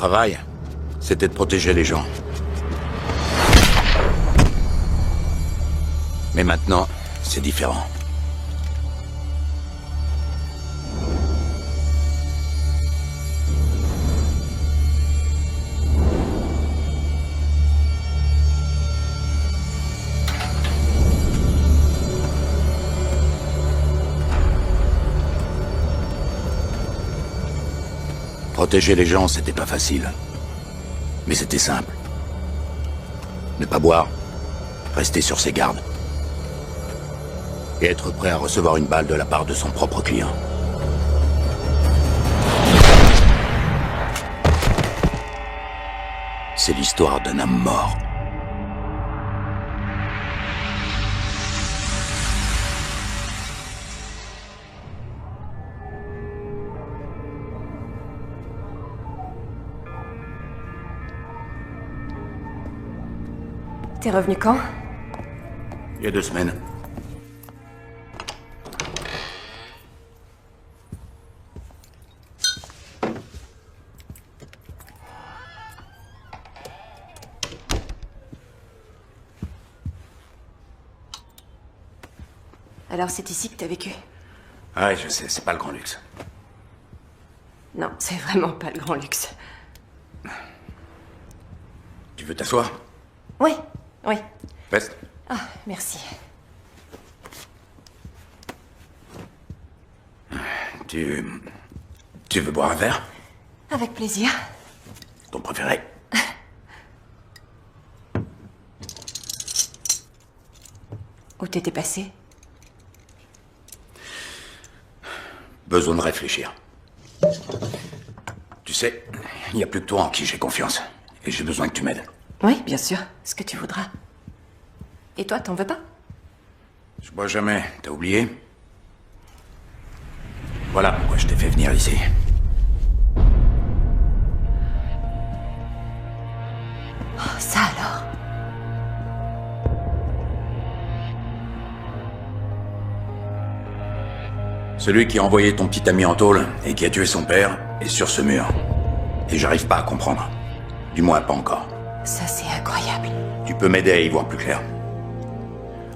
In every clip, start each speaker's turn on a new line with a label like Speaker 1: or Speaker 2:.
Speaker 1: travail, c'était de protéger les gens. Mais maintenant, c'est différent. Protéger les gens, c'était pas facile. Mais c'était simple. Ne pas boire, rester sur ses gardes. Et être prêt à recevoir une balle de la part de son propre client. C'est l'histoire d'un homme mort.
Speaker 2: T'es revenu quand?
Speaker 1: Il y a 2 semaines.
Speaker 2: Alors c'est ici que t'as vécu?
Speaker 1: Ouais, je sais, c'est pas le grand luxe.
Speaker 2: Non, c'est vraiment pas le grand luxe.
Speaker 1: Tu veux t'asseoir?
Speaker 2: Oui, oui.
Speaker 1: Veste.
Speaker 2: Ah, merci.
Speaker 1: Tu veux boire un verre?
Speaker 2: Avec plaisir.
Speaker 1: Ton préféré?
Speaker 2: Où t'étais passé?
Speaker 1: Besoin de réfléchir. Tu sais, il n'y a plus que toi en qui j'ai confiance. Et j'ai besoin que tu m'aides.
Speaker 2: Oui, bien sûr. Ce que tu voudras. Et toi, t'en veux pas?
Speaker 1: Je bois jamais, t'as oublié? Voilà pourquoi je t'ai fait venir ici.
Speaker 2: Oh, ça alors?
Speaker 1: Celui qui a envoyé ton petit ami en tôle et qui a tué son père est sur ce mur. Et j'arrive pas à comprendre. Du moins, pas encore.
Speaker 2: Ça, c'est incroyable.
Speaker 1: Tu peux m'aider à y voir plus clair.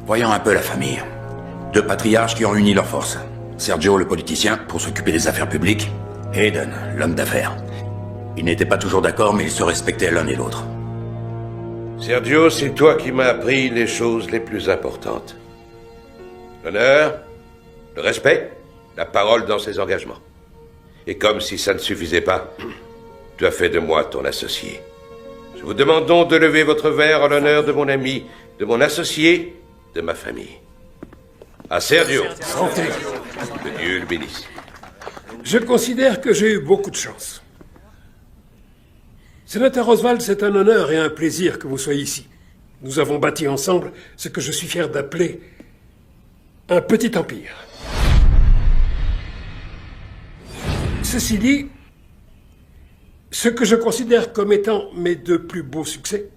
Speaker 1: Voyons un peu la famille. 2 patriarches qui ont uni leurs forces. Sergio, le politicien, pour s'occuper des affaires publiques. Et Aiden, l'homme d'affaires. Ils n'étaient pas toujours d'accord, mais ils se respectaient l'un et l'autre.
Speaker 3: Sergio, c'est toi qui m'as appris les choses les plus importantes. L'honneur, le respect, la parole dans ses engagements. Et comme si ça ne suffisait pas, tu as fait de moi ton associé. Je vous demande donc de lever votre verre en l'honneur de mon ami, de mon associé, de ma famille. À Sergio.
Speaker 4: Santé.
Speaker 3: Que Dieu le bénisse.
Speaker 4: Je considère que j'ai eu beaucoup de chance. Sénateur Oswald, c'est un honneur et un plaisir que vous soyez ici. Nous avons bâti ensemble ce que je suis fier d'appeler un petit empire. Ceci dit, ce que je considère comme étant mes 2 plus beaux succès,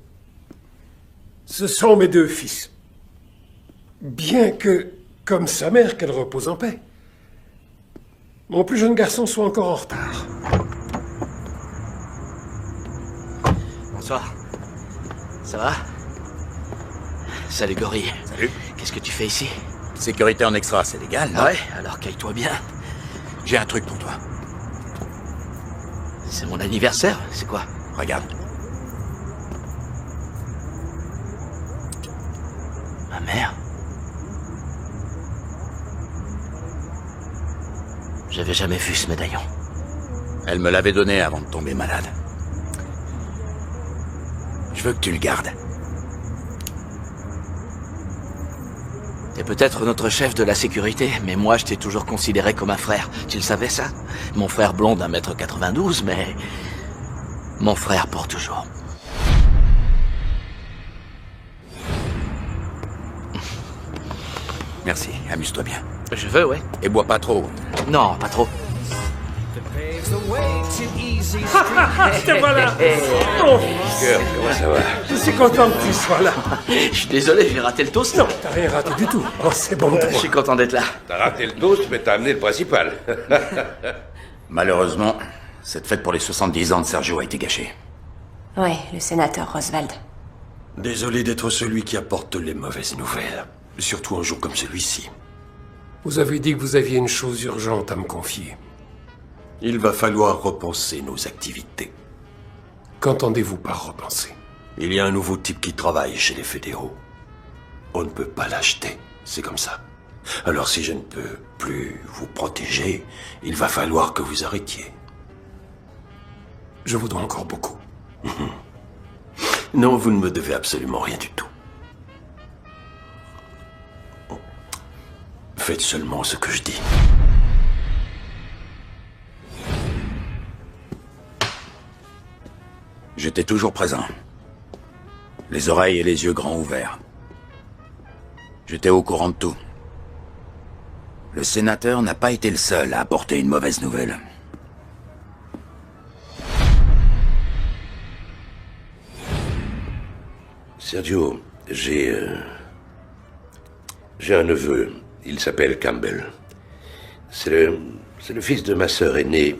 Speaker 4: ce sont mes 2 fils. Bien que, comme sa mère, qu'elle repose en paix, mon plus jeune garçon soit encore en retard.
Speaker 5: Bonsoir. Ça va? Salut Gorille.
Speaker 1: Salut.
Speaker 5: Qu'est-ce que tu fais ici?
Speaker 1: Sécurité en extra, c'est légal, non?
Speaker 5: Ouais, alors caille-toi bien.
Speaker 1: J'ai un truc pour toi.
Speaker 5: C'est mon anniversaire, c'est quoi?
Speaker 1: Regarde.
Speaker 5: Ma mère? J'avais jamais vu ce médaillon.
Speaker 1: Elle me l'avait donné avant de tomber malade. Je veux que tu le gardes.
Speaker 5: T'es peut-être notre chef de la sécurité, mais moi je t'ai toujours considéré comme un frère. Tu le savais ça? Mon frère blond d'1m92, mais... mon frère pour toujours.
Speaker 1: Merci, amuse-toi bien.
Speaker 5: Je veux, ouais.
Speaker 1: Et bois pas trop.
Speaker 5: Non, pas trop.
Speaker 4: Te voilà. Oh,
Speaker 3: Cœur, comment ça va?
Speaker 4: je suis content que tu sois là.
Speaker 5: Je suis désolé, j'ai raté le toast.
Speaker 4: Non, t'as rien raté du tout. Oh, c'est bon pour
Speaker 5: Je
Speaker 4: moi.
Speaker 5: suis content d'être là.
Speaker 3: T'as raté le toast, mais t'as amené le principal.
Speaker 1: Malheureusement, Cette fête pour les 70 ans de Sergio a été gâchée.
Speaker 2: Ouais, le sénateur Roswald.
Speaker 6: Désolé d'être celui qui apporte les mauvaises nouvelles. Surtout un jour comme celui-ci.
Speaker 4: Vous avez dit que vous aviez une chose urgente à me confier.
Speaker 6: Il va falloir repenser nos activités.
Speaker 4: Qu'entendez-vous par repenser?
Speaker 6: Il y a un nouveau type qui travaille chez les fédéraux. On ne peut pas l'acheter, c'est comme ça. Alors si je ne peux plus vous protéger, il va falloir que vous arrêtiez.
Speaker 4: Je vous dois encore beaucoup.
Speaker 6: Non, vous ne me devez absolument rien du tout. Faites seulement ce que je dis.
Speaker 1: J'étais toujours présent. Les oreilles et les yeux grands ouverts. J'étais au courant de tout. Le sénateur n'a pas été le seul à apporter une mauvaise nouvelle.
Speaker 3: Sergio, j'ai un neveu. Il s'appelle Campbell. C'est le fils de ma sœur aînée.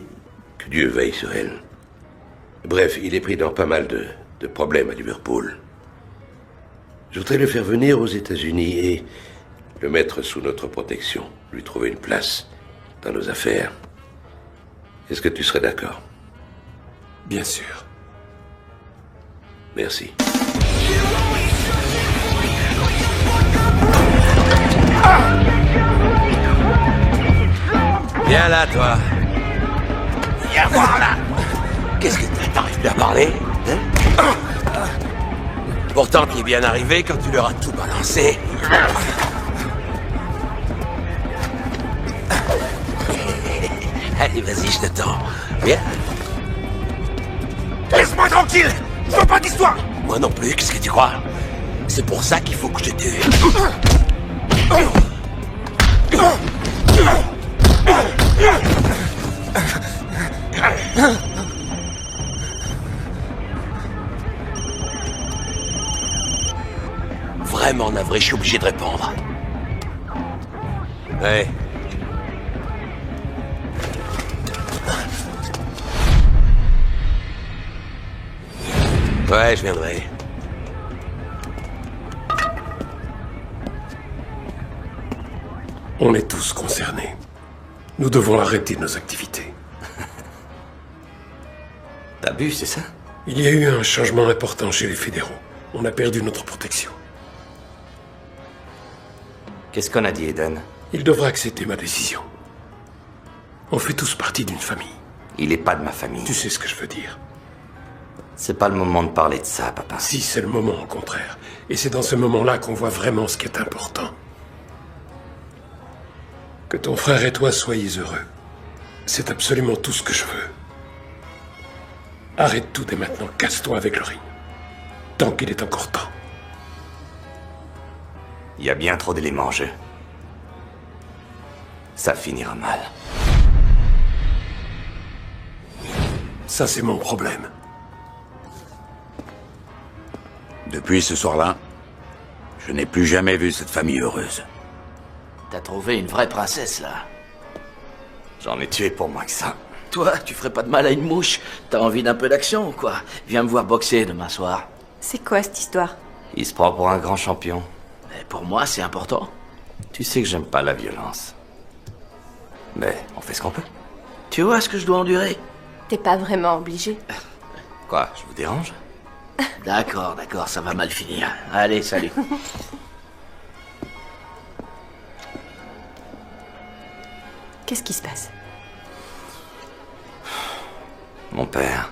Speaker 3: Que Dieu veille sur elle. Bref, il est pris dans pas mal de problèmes à Liverpool. Je voudrais le faire venir aux États-Unis et le mettre sous notre protection, lui trouver une place dans nos affaires. Est-ce que tu serais d'accord?
Speaker 4: Bien sûr.
Speaker 3: Merci.
Speaker 5: Viens là, toi. Viens voir là. Qu'est-ce que t'arrives plus à parler, hein? Pourtant, t'es bien arrivé quand tu leur as tout balancé. Allez, vas-y, je t'attends. Viens. Laisse-moi tranquille. Je veux pas d'histoire. Moi non plus, qu'est-ce que tu crois? C'est pour ça qu'il faut que je te tue. Vraiment navré, je suis obligé de répondre. Ouais. Ouais, je viendrai.
Speaker 4: On est tous concernés. Nous devons arrêter nos activités.
Speaker 7: T'as bu, c'est ça?
Speaker 4: Il y a eu un changement important chez les fédéraux. On a perdu notre protection.
Speaker 7: Qu'est-ce qu'on a dit, Eden?
Speaker 4: Il devra accepter ma décision. On fait tous partie d'une famille.
Speaker 7: Il est pas de ma famille.
Speaker 4: Tu sais ce que je veux dire.
Speaker 7: C'est pas le moment de parler de ça, papa.
Speaker 4: Si, c'est le moment, au contraire. Et c'est dans ce moment-là qu'on voit vraiment ce qui est important. Que ton frère et toi soyez heureux. C'est absolument tout ce que je veux. Arrête tout dès maintenant, casse-toi avec le ring. Tant qu'il est encore temps.
Speaker 7: Il y a bien trop d'éléments en jeu. Ça finira mal.
Speaker 4: Ça, c'est mon problème.
Speaker 1: Depuis ce soir-là, je n'ai plus jamais vu cette famille heureuse.
Speaker 5: T'as trouvé une vraie princesse, là.
Speaker 7: J'en ai tué pour moins que ça.
Speaker 5: Toi, tu ferais pas de mal à une mouche. T'as envie d'un peu d'action ou quoi? Viens me voir boxer demain soir.
Speaker 2: C'est quoi cette histoire?
Speaker 7: Il se prend pour un grand champion.
Speaker 5: Mais pour moi, c'est important.
Speaker 7: Tu sais que j'aime pas la violence. Mais on fait ce qu'on peut.
Speaker 5: Tu vois ce que je dois endurer?
Speaker 2: T'es pas vraiment obligé.
Speaker 7: Quoi, je vous dérange?
Speaker 5: D'accord, ça va mal finir. Allez, salut.
Speaker 2: Qu'est-ce qui se passe?
Speaker 7: Mon père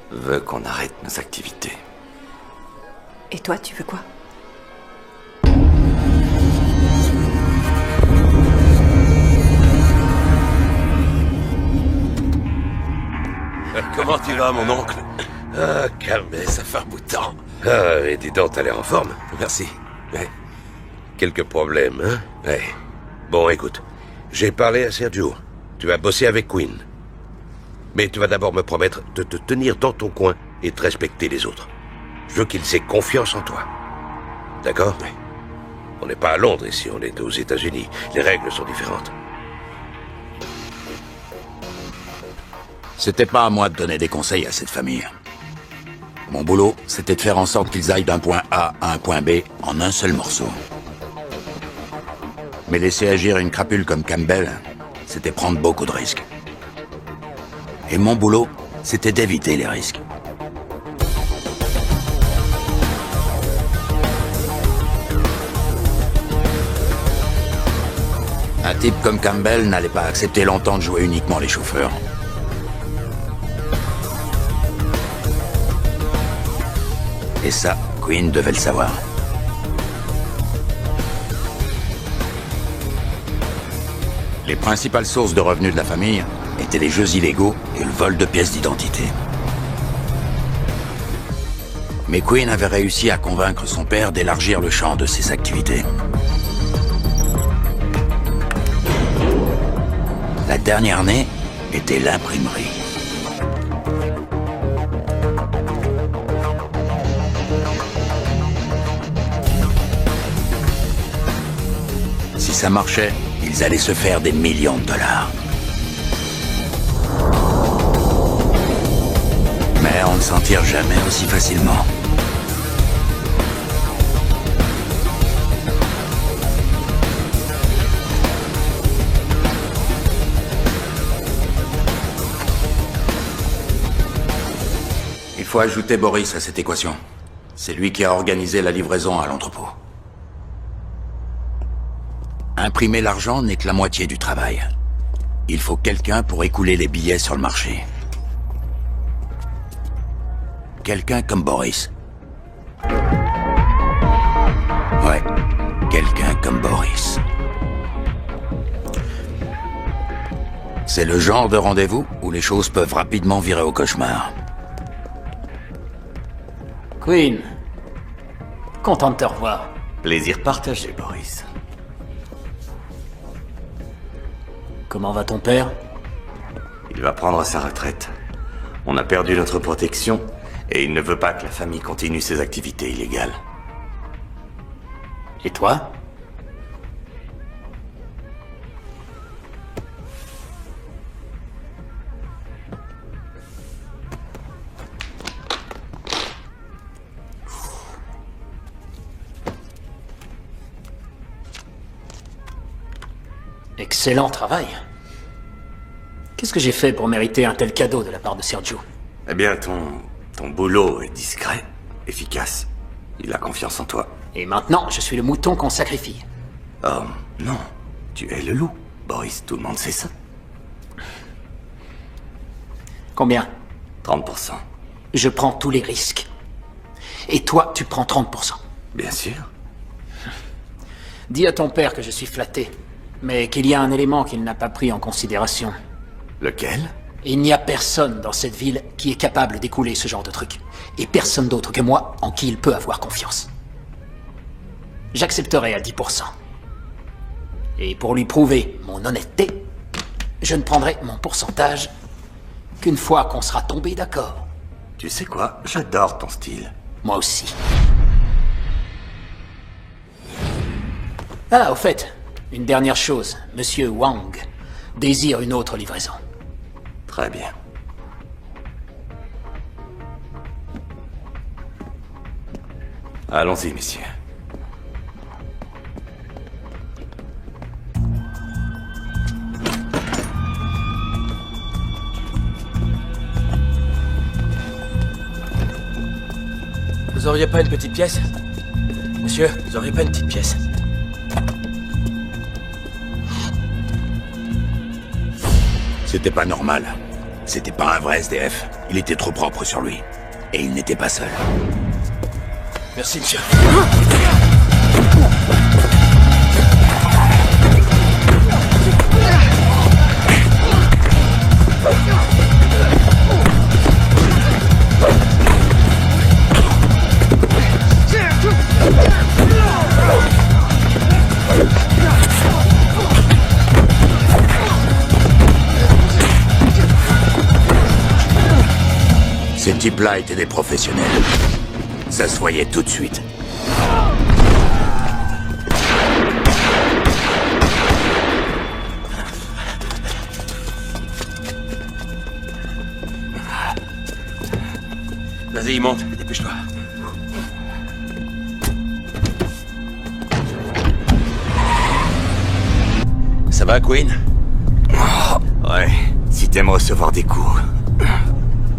Speaker 7: veut qu'on arrête nos activités.
Speaker 2: Et toi, tu veux quoi?
Speaker 7: Comment tu vas, mon oncle?
Speaker 3: Ah, calme.
Speaker 7: Ça fait un bout de temps.
Speaker 3: Ah, et dis donc, t'as l'air en forme.
Speaker 7: Merci. Ouais.
Speaker 3: Quelques problèmes, hein?
Speaker 7: Ouais.
Speaker 3: Bon, écoute. J'ai parlé à Sergio. Tu vas bosser avec Quinn. Mais tu vas d'abord me promettre de te tenir dans ton coin et de respecter les autres. Je veux qu'ils aient confiance en toi. D'accord?
Speaker 7: Oui.
Speaker 3: On n'est pas à Londres ici, on est aux États-Unis. Les règles sont différentes.
Speaker 1: C'était pas à moi de donner des conseils à cette famille. Mon boulot, c'était de faire en sorte qu'ils aillent d'un point A à un point B en un seul morceau. Mais laisser agir une crapule comme Campbell, c'était prendre beaucoup de risques. Et mon boulot, c'était d'éviter les risques. Un type comme Campbell n'allait pas accepter longtemps de jouer uniquement les chauffeurs. Et ça, Quinn devait le savoir. Les principales sources de revenus de la famille étaient les jeux illégaux et le vol de pièces d'identité. Mais Quinn avait réussi à convaincre son père d'élargir le champ de ses activités. La dernière née était l'imprimerie. Si ça marchait, ils allaient se faire des millions de dollars. Mais on ne s'en tire jamais aussi facilement. Il faut ajouter Boris à cette équation. C'est lui qui a organisé la livraison à l'entrepôt. Imprimer l'argent n'est que la moitié du travail. Il faut quelqu'un pour écouler les billets sur le marché. Quelqu'un comme Boris. Ouais, quelqu'un comme Boris. C'est le genre de rendez-vous où les choses peuvent rapidement virer au cauchemar.
Speaker 8: Quinn, content de te revoir.
Speaker 7: Plaisir partagé, Boris.
Speaker 8: Comment va ton père?
Speaker 7: Il va prendre sa retraite. On a perdu notre protection et il ne veut pas que la famille continue ses activités illégales.
Speaker 8: Et toi? Excellent travail. Qu'est-ce que j'ai fait pour mériter un tel cadeau de la part de Sergio?
Speaker 7: Eh bien, ton boulot est discret, efficace. Il a confiance en toi.
Speaker 8: Et maintenant, je suis le mouton qu'on sacrifie.
Speaker 7: Oh, non. Tu es le loup, Boris. Tout le monde sait ça.
Speaker 8: Combien?
Speaker 7: 30%.
Speaker 8: Je prends tous les risques. Et toi, tu prends 30%.
Speaker 7: Bien sûr.
Speaker 8: Dis à ton père que je suis flatté, mais qu'il y a un élément qu'il n'a pas pris en considération.
Speaker 7: Lequel?
Speaker 8: Il n'y a personne dans cette ville qui est capable d'écouler ce genre de truc. Et personne d'autre que moi en qui il peut avoir confiance. J'accepterai à 10%. Et pour lui prouver mon honnêteté, je ne prendrai mon pourcentage qu'une fois qu'on sera tombé d'accord.
Speaker 7: Tu sais quoi? J'adore ton style.
Speaker 8: Moi aussi. Ah, au fait, une dernière chose. Monsieur Wang désire une autre livraison.
Speaker 7: Très bien. Allons-y, messieurs.
Speaker 5: Vous auriez pas une petite pièce? Monsieur, vous auriez pas une petite pièce?
Speaker 1: C'était pas normal. C'était pas un vrai SDF. Il était trop propre sur lui. Et il n'était pas seul.
Speaker 5: Merci, monsieur.
Speaker 1: Ces types-là étaient des professionnels. Ça se voyait tout de suite. Vas-y, monte, dépêche-toi. Ça va, Queen?
Speaker 7: Ouais, si t'aimes recevoir des coups.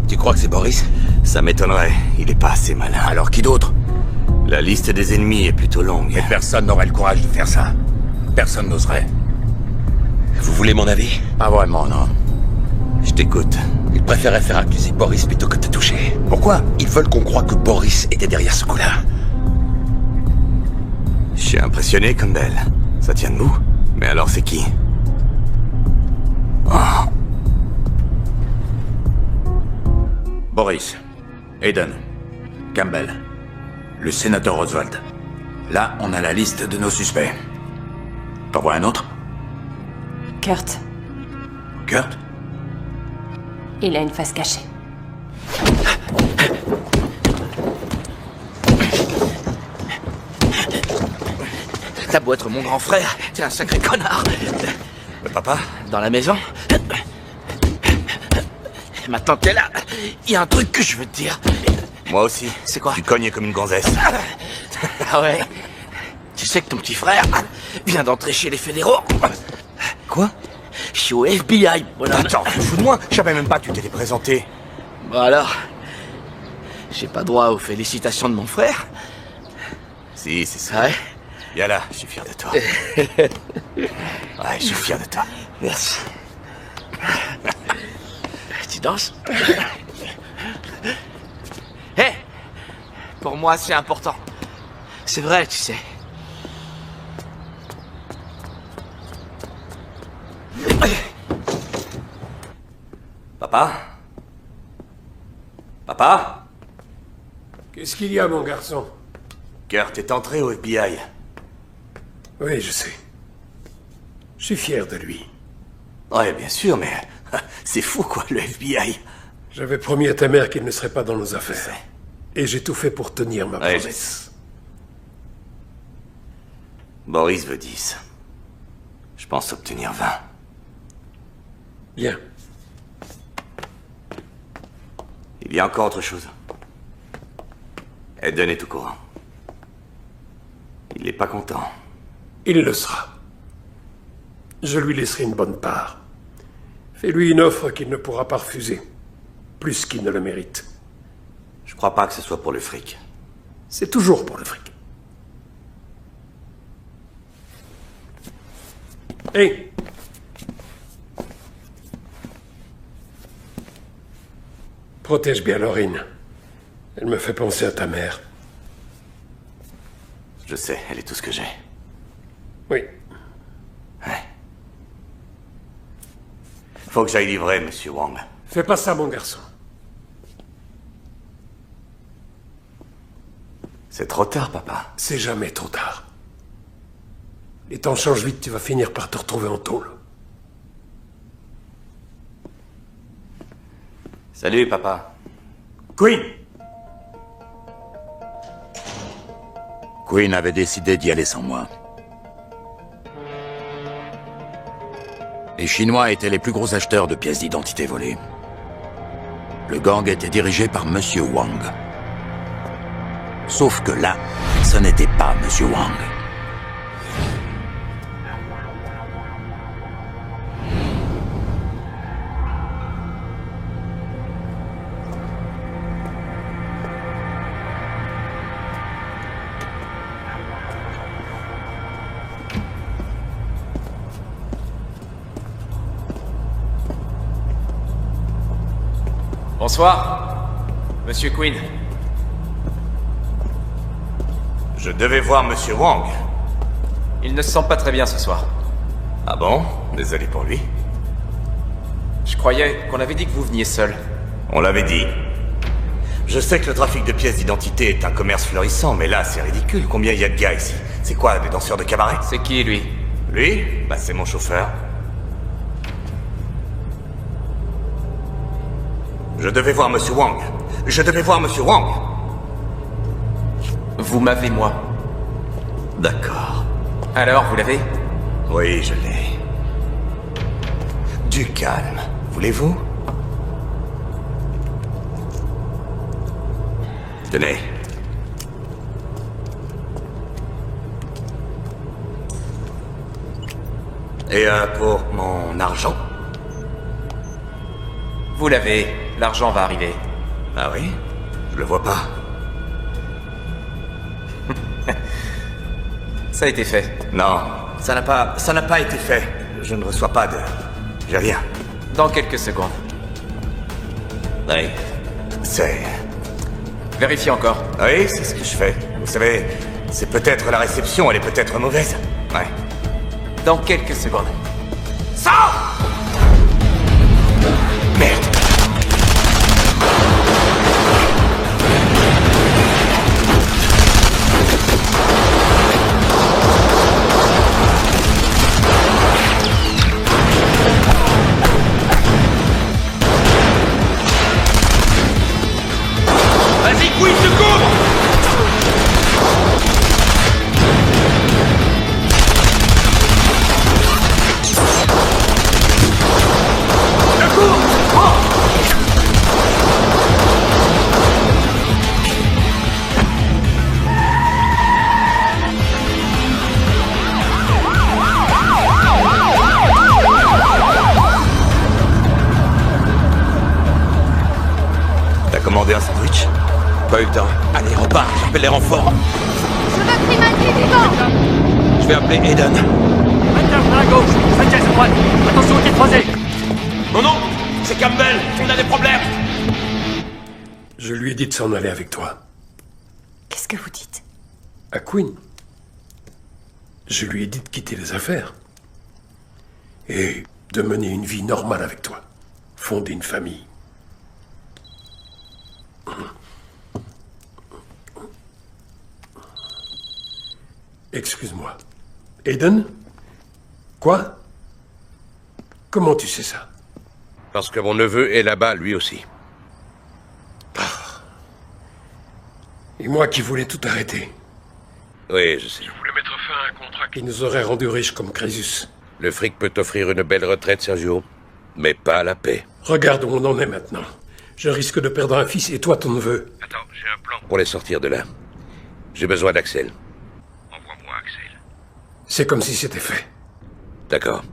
Speaker 1: Tu crois que c'est Boris?
Speaker 7: Ça m'étonnerait, il est pas assez malin.
Speaker 1: Alors qui d'autre?
Speaker 7: La liste des ennemis est plutôt longue.
Speaker 1: Mais personne n'aurait le courage de faire ça. Personne n'oserait.
Speaker 9: Vous voulez mon avis?
Speaker 1: Pas vraiment, non.
Speaker 7: Je t'écoute.
Speaker 9: Ils préféraient faire accuser Boris plutôt que de te toucher. Pourquoi? Ils veulent qu'on croie que Boris était derrière ce coup-là.
Speaker 7: Je suis impressionné, Campbell. Ça tient debout. Mais alors c'est qui?
Speaker 1: Boris, Aiden, Campbell, le sénateur Oswald. Là, on a la liste de nos suspects. T'en vois un autre?
Speaker 2: Kurt,
Speaker 1: Kurt?
Speaker 2: il a une face cachée.
Speaker 5: T'as beau être mon grand frère, t'es un sacré connard.
Speaker 7: Papa?
Speaker 5: Dans la maison? Maintenant que t'es là, il y a un truc que je veux te dire.
Speaker 7: Moi aussi.
Speaker 5: C'est quoi?
Speaker 7: Tu cognes comme une gonzesse.
Speaker 5: Ah ouais? Tu sais que ton petit frère vient d'entrer chez les fédéraux?
Speaker 7: Quoi?
Speaker 5: Je suis au FBI, bonhomme.
Speaker 7: Attends, tu te fous de moi? Je savais même pas que tu t'étais présenté.
Speaker 5: Bon alors, j'ai pas droit aux félicitations de mon frère?
Speaker 7: Si, c'est ça.
Speaker 5: Ouais?
Speaker 7: Viens là, je suis fier de toi. Ouais, je suis fier de toi.
Speaker 5: Merci. Tu danses? Hé! Pour moi, c'est important. C'est vrai, tu sais.
Speaker 7: Papa? Papa?
Speaker 4: Qu'est-ce qu'il y a, mon garçon?
Speaker 7: Kurt est entré au FBI.
Speaker 4: Oui, je sais. Je suis fier de lui.
Speaker 7: Ouais, bien sûr, mais c'est fou, quoi, le FBI.
Speaker 4: J'avais promis à ta mère qu'il ne serait pas dans nos affaires. Et j'ai tout fait pour tenir ma
Speaker 7: Ouais,
Speaker 4: promesse.
Speaker 7: Boris veut 10. Je pense obtenir 20.
Speaker 4: Bien.
Speaker 7: Il y a encore autre chose. Eden est au courant. Il n'est pas content.
Speaker 4: Il le sera. Je lui laisserai une bonne part. Fais-lui une offre qu'il ne pourra pas refuser. Plus qu'il ne le mérite.
Speaker 7: Je crois pas que ce soit pour le fric.
Speaker 4: C'est toujours pour le fric. Hé! Protège bien Laurine. Elle me fait penser à ta mère.
Speaker 7: Je sais, elle est tout ce que j'ai.
Speaker 4: Oui.
Speaker 7: Ouais. Faut que j'aille livrer, Monsieur Wang.
Speaker 4: Fais pas ça, mon garçon.
Speaker 7: C'est trop tard, papa.
Speaker 4: C'est jamais trop tard. Les temps changent vite, tu vas finir par te retrouver en tôle.
Speaker 7: Salut, papa.
Speaker 4: Queen!
Speaker 1: Queen avait décidé d'y aller sans moi. Les Chinois étaient les plus gros acheteurs de pièces d'identité volées. Le gang était dirigé par Monsieur Wang. Sauf que là, ce n'était pas Monsieur Wang.
Speaker 10: Bonsoir, Monsieur Queen.
Speaker 7: Je devais voir Monsieur Wang.
Speaker 10: Il ne se sent pas très bien ce soir.
Speaker 7: Ah bon? Désolé pour lui.
Speaker 10: Je croyais qu'on avait dit que vous veniez seul.
Speaker 7: On l'avait dit. Je sais que le trafic de pièces d'identité est un commerce florissant, mais là, c'est ridicule. Combien il y a de gars ici? C'est quoi, des danseurs de cabaret?
Speaker 10: C'est qui, lui?
Speaker 7: Lui? Bah, c'est mon chauffeur. Je devais voir Monsieur Wang. Je devais voir Monsieur Wang.
Speaker 10: Vous m'avez, moi.
Speaker 7: D'accord.
Speaker 10: Alors, vous l'avez?
Speaker 7: Oui, je l'ai. Du calme, voulez-vous? Tenez. Et pour mon argent?
Speaker 10: Vous l'avez. L'argent va arriver.
Speaker 7: Ah oui? Je le vois pas.
Speaker 10: Ça a été fait.
Speaker 7: Non, ça n'a pas été fait. Je ne reçois pas de... J'ai rien.
Speaker 10: Dans quelques secondes.
Speaker 7: Oui. C'est...
Speaker 10: Vérifiez encore.
Speaker 7: Oui, c'est ce que je fais. Vous savez, c'est peut-être la réception, elle est peut-être mauvaise. Ouais.
Speaker 10: Dans quelques secondes.
Speaker 7: Sors! Merde.
Speaker 9: Vas-y, Queen, secours!
Speaker 7: T'as commandé un sandwich?
Speaker 9: Pas eu le temps. Allez, repars, j'appelle les renforts.
Speaker 11: Je veux Grimaldi vivant!
Speaker 9: Je vais appeler Aiden.
Speaker 8: À gauche, Sanchez à droite. Attention au tir croisé.
Speaker 9: Non, non, c'est Campbell, on a des problèmes.
Speaker 4: Je lui ai dit de s'en aller avec toi.
Speaker 2: Qu'est-ce que vous dites?
Speaker 4: À Queen. Je lui ai dit de quitter les affaires. Et de mener une vie normale avec toi. Fonder une famille. Excuse-moi. Aiden? Quoi? Comment tu sais ça?
Speaker 3: Parce que mon neveu est là-bas, lui aussi.
Speaker 4: Et moi qui voulais tout arrêter.
Speaker 3: Oui, je sais.
Speaker 4: Je voulais mettre fin à un contrat qui nous aurait rendus riches comme Crésus.
Speaker 3: Le fric peut t'offrir une belle retraite, Sergio, mais pas la paix.
Speaker 4: Regarde où on en est maintenant. Je risque de perdre un fils et toi ton neveu.
Speaker 3: Attends, j'ai un plan pour les sortir de là. J'ai besoin d'Axel. Envoie-moi Axel.
Speaker 4: C'est comme si c'était fait.
Speaker 3: D'accord.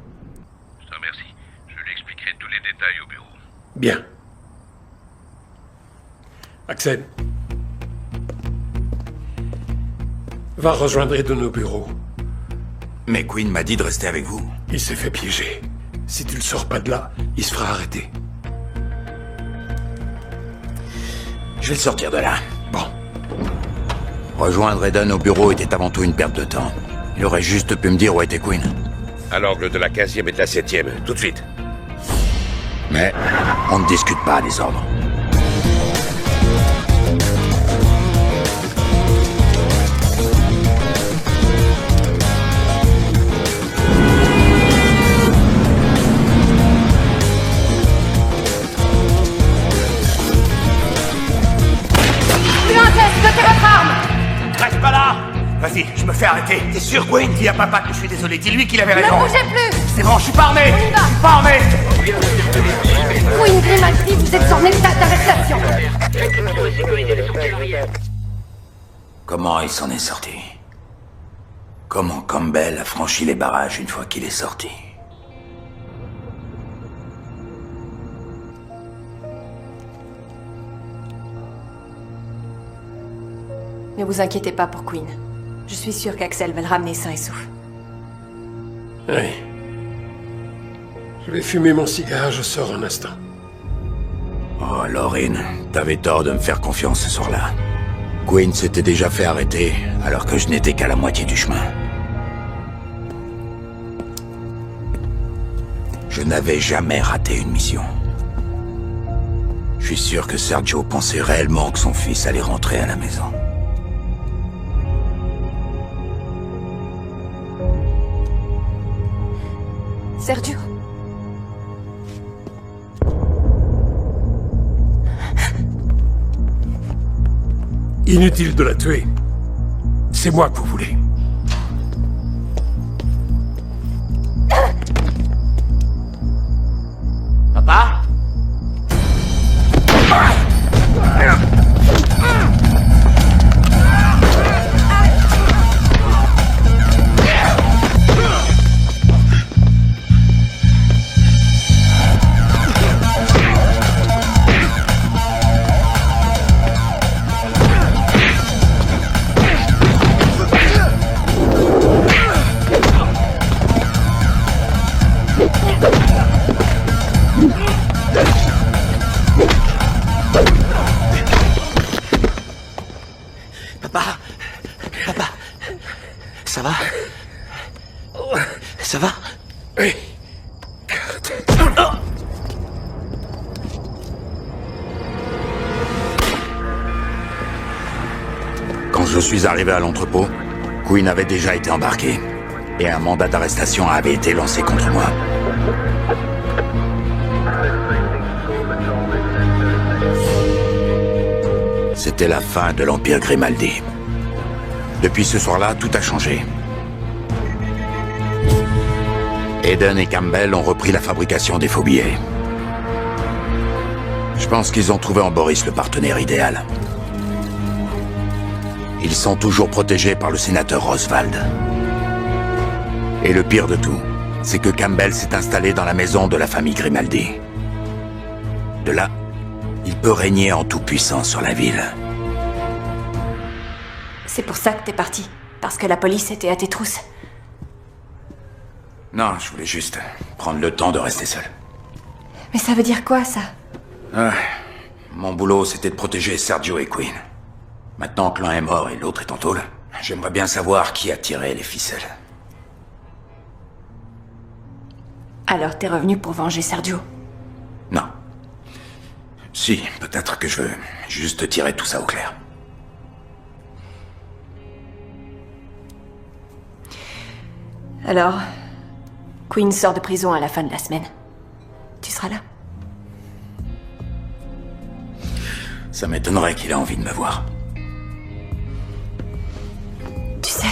Speaker 3: Je te remercie. Je lui expliquerai tous les détails au bureau.
Speaker 4: Bien. Axel. Va rejoindre Aiden au bureau.
Speaker 1: Mais Queen m'a dit de rester avec vous.
Speaker 4: Il s'est fait piéger. Si tu le sors pas de là, il se fera arrêter.
Speaker 1: Je vais le sortir de là. Bon. Rejoindre Aiden au bureau était avant tout une perte de temps. Il aurait juste pu me dire où était Queen.
Speaker 3: À l'angle de la 15e et de la 7e, tout de suite.
Speaker 1: Mais on ne discute pas les ordres.
Speaker 7: Reste pas là! Vas-y, je me fais arrêter. T'es sûr, Queen? Dis à papa que je suis désolé. Dis-lui qu'il avait raison.
Speaker 11: Ne bougez plus!
Speaker 7: C'est bon, je suis pas armé!
Speaker 11: On y va.
Speaker 7: Je suis pas armé!
Speaker 11: Queen Grimaldi, vous êtes en état d'arrestation!
Speaker 1: Comment il s'en est sorti? Comment Campbell a franchi les barrages une fois qu'il est sorti?
Speaker 2: Ne vous inquiétez pas pour Queen. Je suis sûre qu'Axel va le ramener sain et sauf.
Speaker 4: Oui. Je vais fumer mon cigare, je sors un instant.
Speaker 1: Oh, Laurine, t'avais tort de me faire confiance ce soir-là. Queen s'était déjà fait arrêter, alors que je n'étais qu'à la moitié du chemin. Je n'avais jamais raté une mission. Je suis sûr que Sergio pensait réellement que son fils allait rentrer à la maison.
Speaker 2: Sergio?
Speaker 4: Inutile de la tuer. C'est moi que vous voulez.
Speaker 8: Papa?
Speaker 5: Ça va?
Speaker 4: Oui.
Speaker 1: Quand je suis arrivé à l'entrepôt, Quinn avait déjà été embarqué. Et un mandat d'arrestation avait été lancé contre moi. C'était la fin de l'Empire Grimaldi. Depuis ce soir-là, tout a changé. Eden et Campbell ont repris la fabrication des faux billets. Je pense qu'ils ont trouvé en Boris le partenaire idéal. Ils sont toujours protégés par le sénateur Oswald. Et le pire de tout, c'est que Campbell s'est installé dans la maison de la famille Grimaldi. De là, il peut régner en tout-puissance sur la ville.
Speaker 2: C'est pour ça que t'es parti. Parce que la police était à tes trousses.
Speaker 1: Non, je voulais juste prendre le temps de rester seul.
Speaker 2: Mais ça veut dire quoi, ça?
Speaker 1: Mon boulot, c'était de protéger Sergio et Quinn. Maintenant que l'un est mort et l'autre est en tôle, j'aimerais bien savoir qui a tiré les ficelles.
Speaker 2: Alors t'es revenu pour venger Sergio?
Speaker 1: Non. Si, peut-être que je veux juste tirer tout ça au clair.
Speaker 2: Alors, Quinn sort de prison à la fin de la semaine. Tu seras là?
Speaker 1: Ça m'étonnerait qu'il ait envie de me voir.
Speaker 2: Tu sais...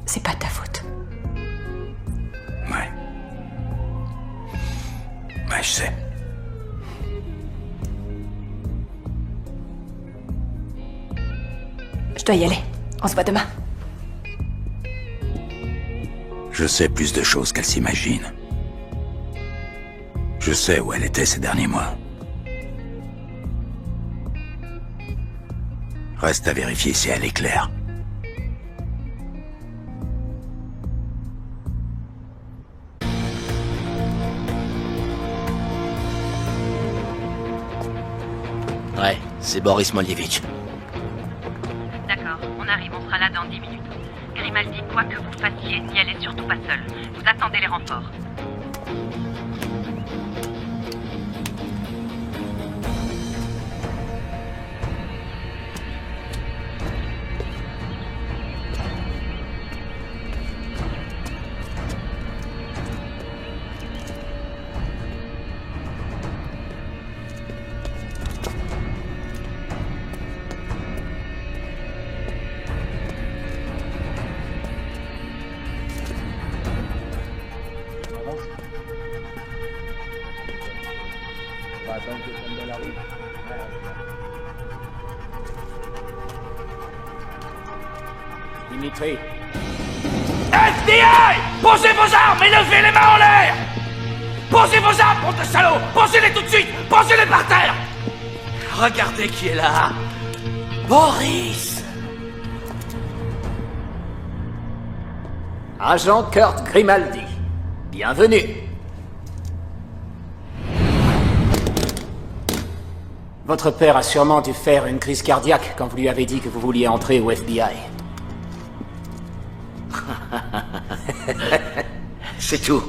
Speaker 2: C'est pas ta faute.
Speaker 1: Ouais. Ouais, je sais.
Speaker 2: Je dois y aller. On se voit demain.
Speaker 1: Je sais plus de choses qu'elle s'imagine. Je sais où elle était ces derniers mois. Reste à vérifier si elle est claire.
Speaker 5: Ouais, c'est Boris Moljevich.
Speaker 12: D'accord, on arrive, on sera là dans 10 minutes. Grimaldi, quoi que vous fassiez, n'y allez surtout pas seul. Vous attendez les renforts.
Speaker 8: Dimitri.
Speaker 5: FBI! Posez vos armes et levez les mains en l'air! Posez vos armes, bande de salauds! Posez-les tout de suite! Posez-les par terre! Regardez qui est là! Boris!
Speaker 8: Agent Kurt Grimaldi. Bienvenue. Votre père a sûrement dû faire une crise cardiaque quand vous lui avez dit que vous vouliez entrer au FBI.
Speaker 5: C'est tout.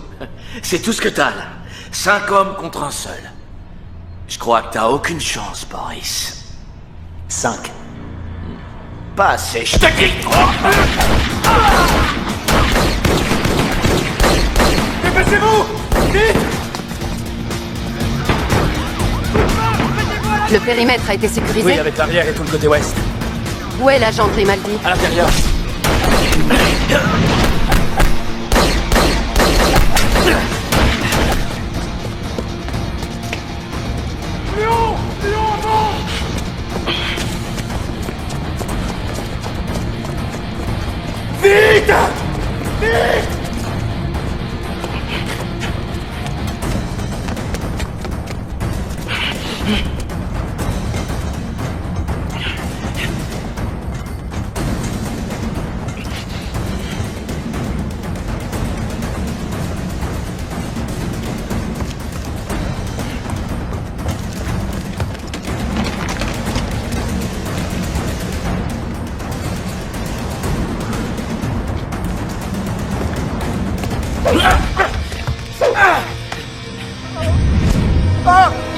Speaker 5: C'est tout ce que t'as, là. 5 hommes contre un seul. Je crois que t'as aucune chance, Boris.
Speaker 8: 5.
Speaker 5: Pas assez, je te dis!
Speaker 11: Dépêchez-vous! Vite!
Speaker 13: Le périmètre a été sécurisé?
Speaker 10: Oui, avec l'arrière et tout le côté ouest.
Speaker 13: Où est l'agent Grimaldi?
Speaker 10: À l'intérieur.
Speaker 11: Léon! Léon, avant! Vite! Vite!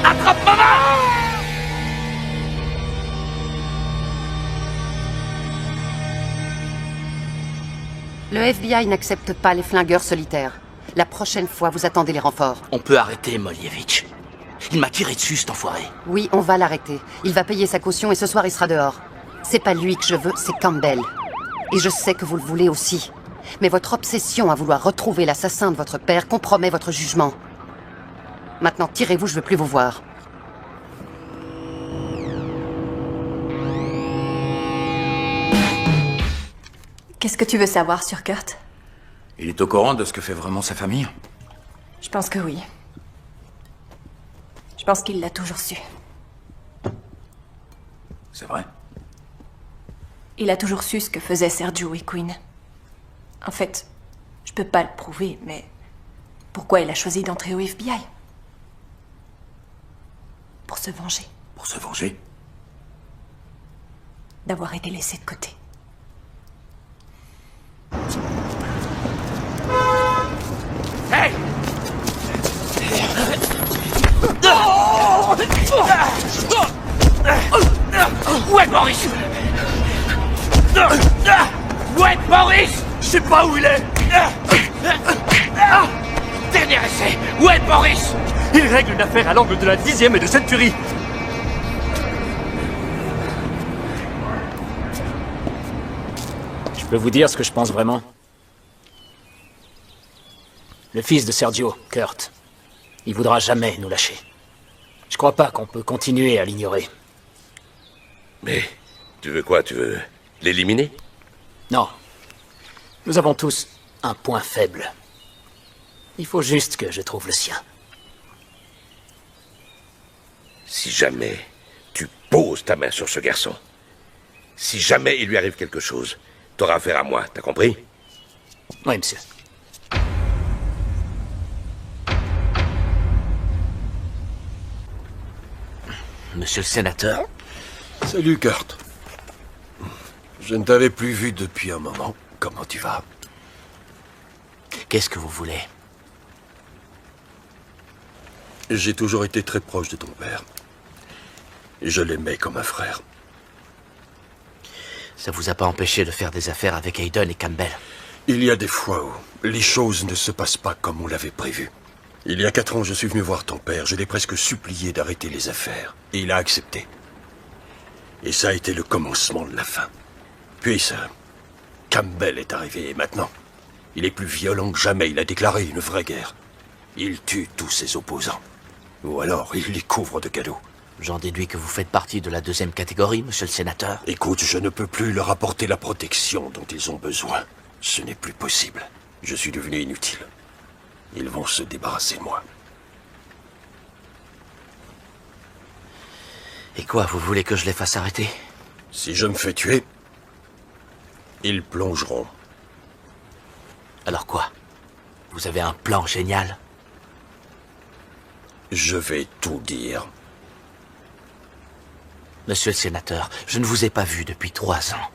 Speaker 5: Attrape ma main!
Speaker 13: Le FBI n'accepte pas les flingueurs solitaires. La prochaine fois, vous attendez les renforts.
Speaker 5: On peut arrêter Molievich. Il m'a tiré dessus, cet enfoiré.
Speaker 13: Oui, on va l'arrêter. Il va payer sa caution et ce soir, il sera dehors. C'est pas lui que je veux, c'est Campbell. Et je sais que vous le voulez aussi. Mais votre obsession à vouloir retrouver l'assassin de votre père compromet votre jugement. Maintenant, tirez-vous, je veux plus vous voir.
Speaker 2: Qu'est-ce que tu veux savoir sur Kurt?
Speaker 1: Il est au courant de ce que fait vraiment sa famille?
Speaker 2: Je pense que oui. Je pense qu'il l'a toujours su.
Speaker 1: C'est vrai?
Speaker 2: Il a toujours su ce que faisaient Sergio et Quinn. En fait, je peux pas le prouver, mais pourquoi il a choisi d'entrer au FBI? Pour se venger.
Speaker 1: Pour se venger?
Speaker 2: D'avoir été laissé de côté.
Speaker 5: Hey! Où est Boris? Où est Boris? Je sais pas où il est. Dernier essai. Où est Boris?
Speaker 14: Il règle une affaire à l'angle de la 10e et de Century.
Speaker 8: Je peux vous dire ce que je pense vraiment? Le fils de Sergio, Kurt, il voudra jamais nous lâcher. Je crois pas qu'on peut continuer à l'ignorer.
Speaker 3: Mais, tu veux quoi? Tu veux l'éliminer?
Speaker 8: Non. Nous avons tous un point faible. Il faut juste que je trouve le sien.
Speaker 3: Si jamais tu poses ta main sur ce garçon, si jamais il lui arrive quelque chose, t'auras affaire à moi, t'as compris?
Speaker 8: Oui, monsieur.
Speaker 5: Monsieur le sénateur.
Speaker 6: Salut, Kurt. Je ne t'avais plus vu depuis un moment. Comment tu vas?
Speaker 5: Qu'est-ce que vous voulez?
Speaker 6: J'ai toujours été très proche de ton père. Et je l'aimais comme un frère.
Speaker 5: Ça vous a pas empêché de faire des affaires avec Hayden et Campbell?
Speaker 6: Il y a des fois où les choses ne se passent pas comme on l'avait prévu. Il y a 4 ans, je suis venu voir ton père. Je l'ai presque supplié d'arrêter les affaires. Et il a accepté. Et ça a été le commencement de la fin. Puis ça... Campbell est arrivé et maintenant, il est plus violent que jamais. Il a déclaré une vraie guerre. Il tue tous ses opposants. Ou alors, il les couvre de cadeaux.
Speaker 5: J'en déduis que vous faites partie de la 2e catégorie, monsieur le sénateur.
Speaker 6: Écoute, je ne peux plus leur apporter la protection dont ils ont besoin. Ce n'est plus possible. Je suis devenu inutile. Ils vont se débarrasser de moi.
Speaker 5: Et quoi, vous voulez que je les fasse arrêter?
Speaker 6: Si je me fais tuer, ils plongeront.
Speaker 5: Alors quoi? Vous avez un plan génial?
Speaker 6: Je vais tout dire.
Speaker 5: Monsieur le sénateur, je ne vous ai pas vu depuis 3 ans.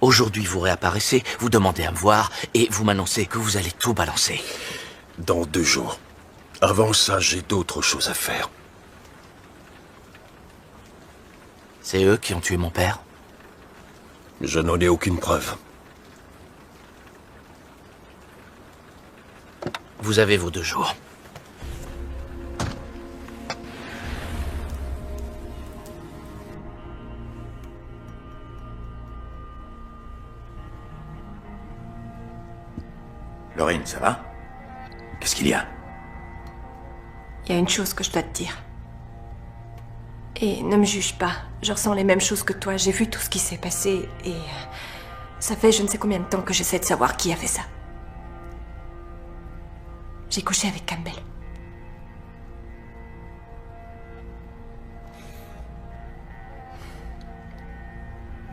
Speaker 5: Aujourd'hui, vous réapparaissez, vous demandez à me voir, et vous m'annoncez que vous allez tout balancer.
Speaker 6: Dans 2 jours. Avant ça, j'ai d'autres choses à faire.
Speaker 5: C'est eux qui ont tué mon père?
Speaker 6: Je n'en ai aucune preuve.
Speaker 5: Vous avez vos 2 jours.
Speaker 1: Lorraine, ça va? Qu'est-ce qu'il y a?
Speaker 2: Il y a une chose que je dois te dire. Et ne me juge pas. Je ressens les mêmes choses que toi. J'ai vu tout ce qui s'est passé et... ça fait je ne sais combien de temps que j'essaie de savoir qui a fait ça. J'ai couché avec Campbell.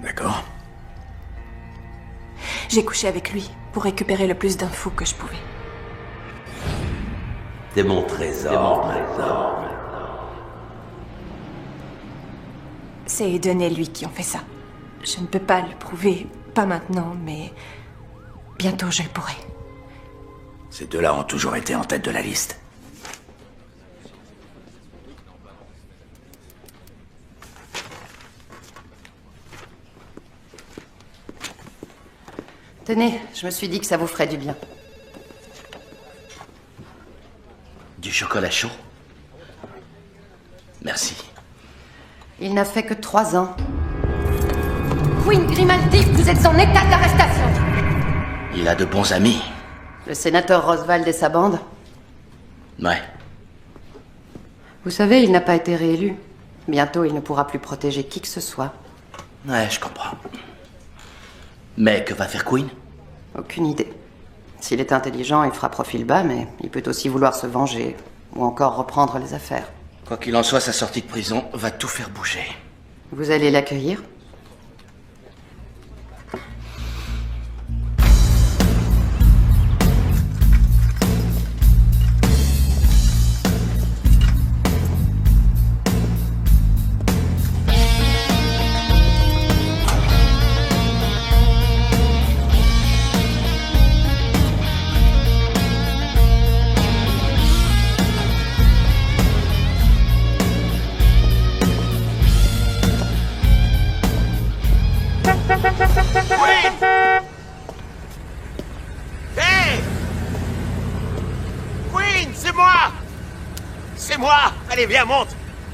Speaker 1: D'accord.
Speaker 2: J'ai couché avec lui pour récupérer le plus d'infos que je pouvais.
Speaker 15: T'es mon trésor.
Speaker 2: C'est Hayden et lui qui ont fait ça. Je ne peux pas le prouver, pas maintenant, mais bientôt je le pourrai.
Speaker 1: Ces deux-là ont toujours été en tête de la liste.
Speaker 13: Tenez, je me suis dit que ça vous ferait du bien.
Speaker 5: Du chocolat chaud? Merci.
Speaker 13: Il n'a fait que 3 ans.
Speaker 11: Queen Grimaldi, vous êtes en état d'arrestation.
Speaker 5: Il a de bons amis.
Speaker 13: Le sénateur Roswald et sa bande?
Speaker 5: Ouais.
Speaker 13: Vous savez, il n'a pas été réélu. Bientôt, il ne pourra plus protéger qui que ce soit.
Speaker 5: Ouais, je comprends. Mais que va faire Queen?
Speaker 13: Aucune idée. S'il est intelligent, il fera profil bas, mais il peut aussi vouloir se venger. Ou encore reprendre les affaires.
Speaker 5: Quoi qu'il en soit, sa sortie de prison va tout faire bouger.
Speaker 13: Vous allez l'accueillir?
Speaker 16: Hey! Queen, c'est moi! C'est moi! Allez, viens, monte!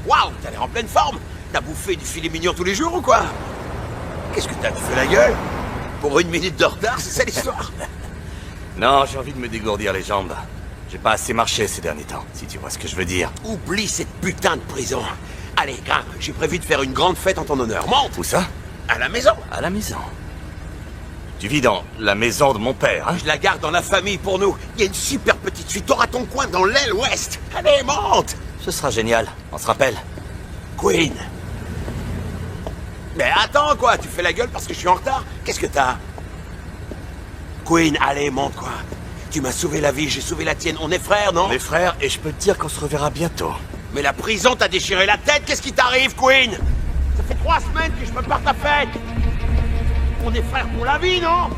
Speaker 16: Waouh, t'as l'air en pleine forme! T'as bouffé du filet mignon tous les jours ou quoi? Qu'est-ce que t'as fait la gueule? Pour 1 minute de retard, c'est ça l'histoire?
Speaker 7: Non, j'ai envie de me dégourdir les jambes. J'ai pas assez marché ces derniers temps, si tu vois ce que je veux dire.
Speaker 16: Oublie cette putain de prison. Allez, grimpe, j'ai prévu de faire une grande fête en ton honneur. Monte!
Speaker 7: Où ça?
Speaker 16: À la maison.
Speaker 7: À la maison. Tu vis dans la maison de mon père, hein?
Speaker 16: Je la garde dans la famille pour nous. Il y a une super petite suite. T'auras ton coin dans l'aile ouest. Allez, monte!
Speaker 7: Ce sera génial, on se rappelle.
Speaker 16: Queen. Mais attends, quoi, tu fais la gueule parce que je suis en retard? Qu'est-ce que t'as? Queen, allez, monte, quoi. Tu m'as sauvé la vie, j'ai sauvé la tienne. On est frères, non?
Speaker 7: On est frères et je peux te dire qu'on se reverra bientôt.
Speaker 16: Mais la prison t'a déchiré la tête, qu'est-ce qui t'arrive, Queen? Ça fait 3 semaines que je me pars ta fête. On est frères pour la vie, non?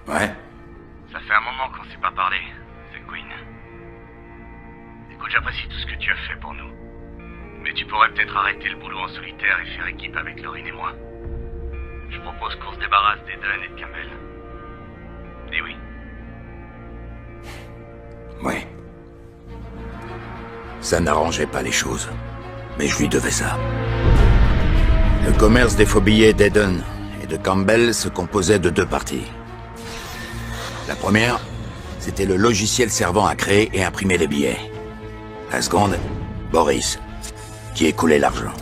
Speaker 1: Ouais.
Speaker 17: Ça fait un moment qu'on s'est pas parlé, The Queen. Écoute, j'apprécie tout ce que tu as fait pour nous. Mais tu pourrais peut-être arrêter le boulot en solitaire et faire équipe avec Laurine et moi. Je propose qu'on se débarrasse d'Eden et de Campbell. Et oui.
Speaker 1: Ouais. Ça n'arrangeait pas les choses. Mais je lui devais ça. Le commerce des faux billets d'Eden et de Campbell se composait de 2 parties. La première, c'était le logiciel servant à créer et imprimer les billets. La seconde, Boris, qui écoulait l'argent.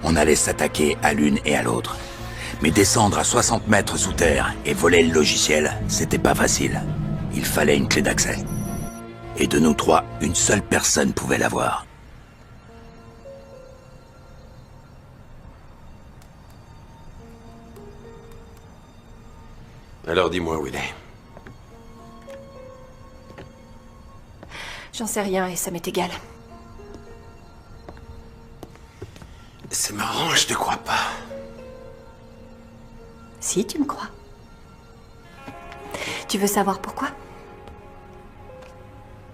Speaker 1: On allait s'attaquer à l'une et à l'autre. Mais descendre à 60 mètres sous terre et voler le logiciel, c'était pas facile. Il fallait une clé d'accès. Et de nous 3, une seule personne pouvait l'avoir.
Speaker 16: Alors dis-moi où il est.
Speaker 2: J'en sais rien et ça m'est égal.
Speaker 16: C'est marrant, je te crois pas.
Speaker 2: Si, tu me crois. Tu veux savoir pourquoi?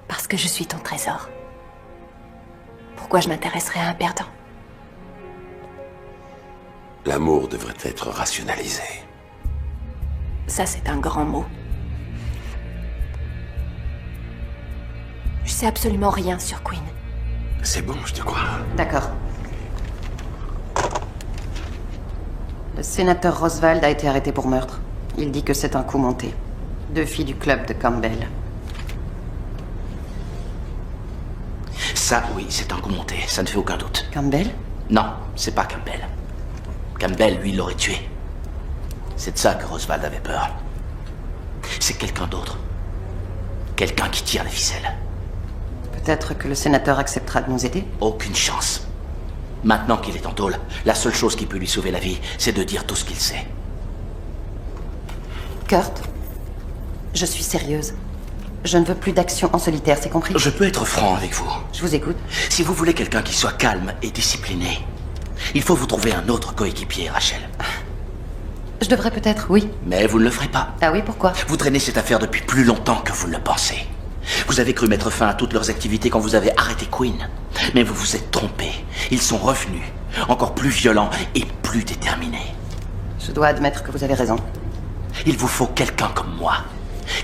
Speaker 2: Parce que je suis ton trésor. Pourquoi je m'intéresserais à un perdant?
Speaker 16: L'amour devrait être rationalisé.
Speaker 2: Ça, c'est un grand mot. Je sais absolument rien sur Queen.
Speaker 16: C'est bon, je te crois.
Speaker 13: D'accord. Le sénateur Roswald a été arrêté pour meurtre. Il dit que c'est un coup monté. 2 filles du club de Campbell.
Speaker 5: Ça, oui, c'est un coup monté, ça ne fait aucun doute.
Speaker 13: Campbell?
Speaker 5: Non, c'est pas Campbell. Campbell, lui, l'aurait tué. C'est de ça que Roswald avait peur. C'est quelqu'un d'autre. Quelqu'un qui tire les ficelles.
Speaker 13: Peut-être que le sénateur acceptera de nous aider?
Speaker 5: Aucune chance. Maintenant qu'il est en tôle, la seule chose qui peut lui sauver la vie, c'est de dire tout ce qu'il sait.
Speaker 13: Kurt, je suis sérieuse. Je ne veux plus d'action en solitaire, c'est compris?
Speaker 5: Je peux être franc avec vous.
Speaker 13: Je vous écoute.
Speaker 5: Si vous voulez quelqu'un qui soit calme et discipliné, il faut vous trouver un autre coéquipier, Rachel.
Speaker 13: Je devrais peut-être, oui.
Speaker 5: Mais vous ne le ferez pas.
Speaker 13: Ah oui, pourquoi?
Speaker 5: Vous traînez cette affaire depuis plus longtemps que vous ne le pensez. Vous avez cru mettre fin à toutes leurs activités quand vous avez arrêté Quinn. Mais vous vous êtes trompé. Ils sont revenus, encore plus violents et plus déterminés.
Speaker 13: Je dois admettre que vous avez raison.
Speaker 5: Il vous faut quelqu'un comme moi.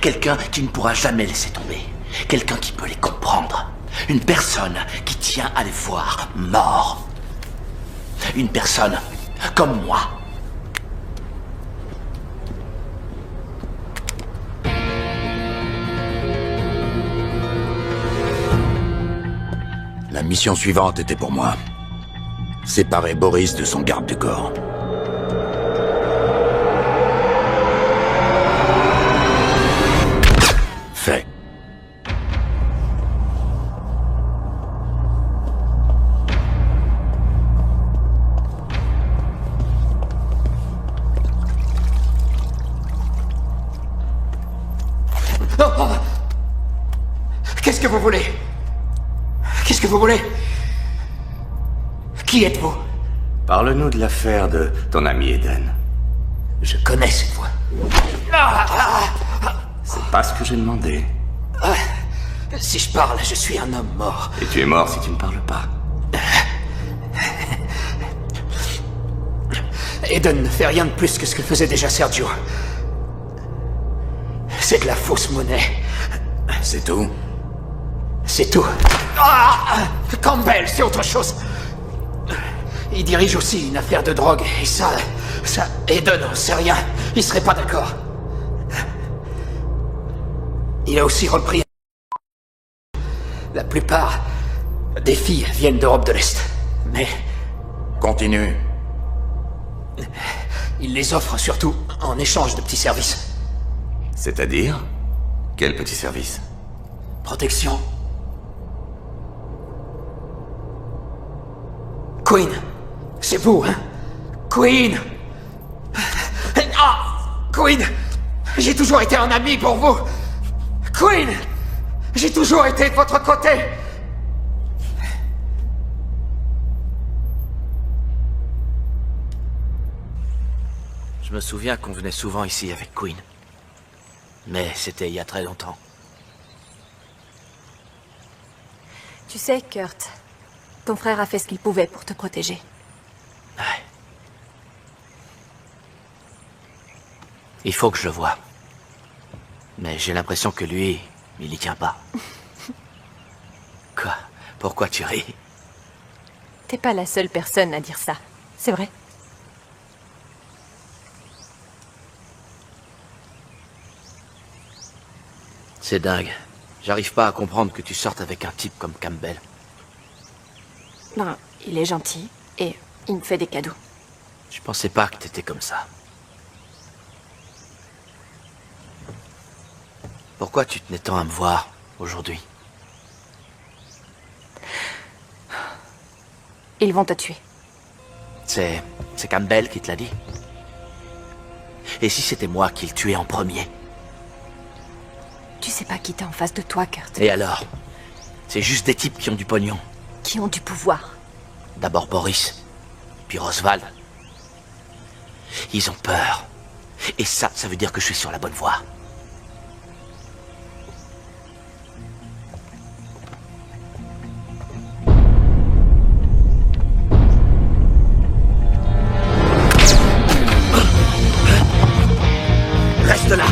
Speaker 5: Quelqu'un qui ne pourra jamais laisser tomber. Quelqu'un qui peut les comprendre. Une personne qui tient à les voir morts. Une personne comme moi.
Speaker 1: La mission suivante était pour moi. Séparer Boris de son garde du corps. Fait.
Speaker 8: Oh. Qu'est-ce que vous voulez? Qu'est-ce que vous voulez? Qui êtes-vous?
Speaker 7: Parle-nous de l'affaire de ton ami Eden.
Speaker 8: Je connais cette voix.
Speaker 7: C'est pas ce que j'ai demandé.
Speaker 8: Si je parle, je suis un homme mort.
Speaker 7: Et tu es mort si tu ne parles pas.
Speaker 8: Eden ne fait rien de plus que ce que faisait déjà Sergio. C'est de la fausse monnaie.
Speaker 1: C'est tout?
Speaker 8: C'est tout. Campbell, c'est autre chose. Il dirige aussi une affaire de drogue, et ça, Eden n'en sait rien. Il serait pas d'accord. Il a aussi repris... La plupart des filles viennent d'Europe de l'Est. Mais...
Speaker 1: Continue.
Speaker 8: Il les offre surtout en échange de petits services.
Speaker 7: C'est-à-dire? Quel petit service?
Speaker 8: Protection. Quinn, c'est vous, hein? Quinn! Quinn! J'ai toujours été un ami pour vous! Quinn! J'ai toujours été de votre côté!
Speaker 5: Je me souviens qu'on venait souvent ici avec Quinn. Mais c'était il y a très longtemps.
Speaker 2: Tu sais, Kurt, ton frère a fait ce qu'il pouvait pour te protéger.
Speaker 5: Ouais. Il faut que je le voie. Mais j'ai l'impression que lui, il y tient pas. Quoi? Pourquoi tu ris?
Speaker 2: T'es pas la seule personne à dire ça, c'est vrai.
Speaker 5: C'est dingue. J'arrive pas à comprendre que tu sortes avec un type comme Campbell.
Speaker 2: Non, il est gentil et il me fait des cadeaux.
Speaker 5: Je pensais pas que t'étais comme ça. Pourquoi tu tenais tant à me voir aujourd'hui?
Speaker 2: Ils vont te tuer.
Speaker 5: C'est Campbell qui te l'a dit? Et si c'était moi qui le tuais en premier?
Speaker 2: Tu sais pas qui t'es en face de toi, Kurt.
Speaker 5: Et alors? C'est juste des types qui ont du pognon.
Speaker 2: Qui ont du pouvoir.
Speaker 5: D'abord Boris, puis Roswald. Ils ont peur. Et ça veut dire que je suis sur la bonne voie. Reste là!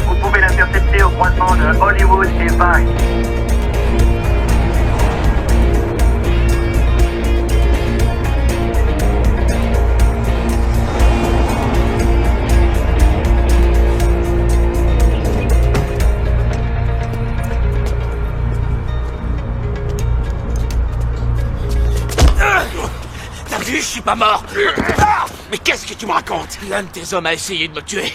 Speaker 18: Vous pouvez l'intercepter au croisement de Hollywood et Vine.
Speaker 5: T'as vu, je suis pas mort.
Speaker 16: Mais qu'est-ce que tu me racontes?
Speaker 5: L'un de tes hommes a essayé de me tuer.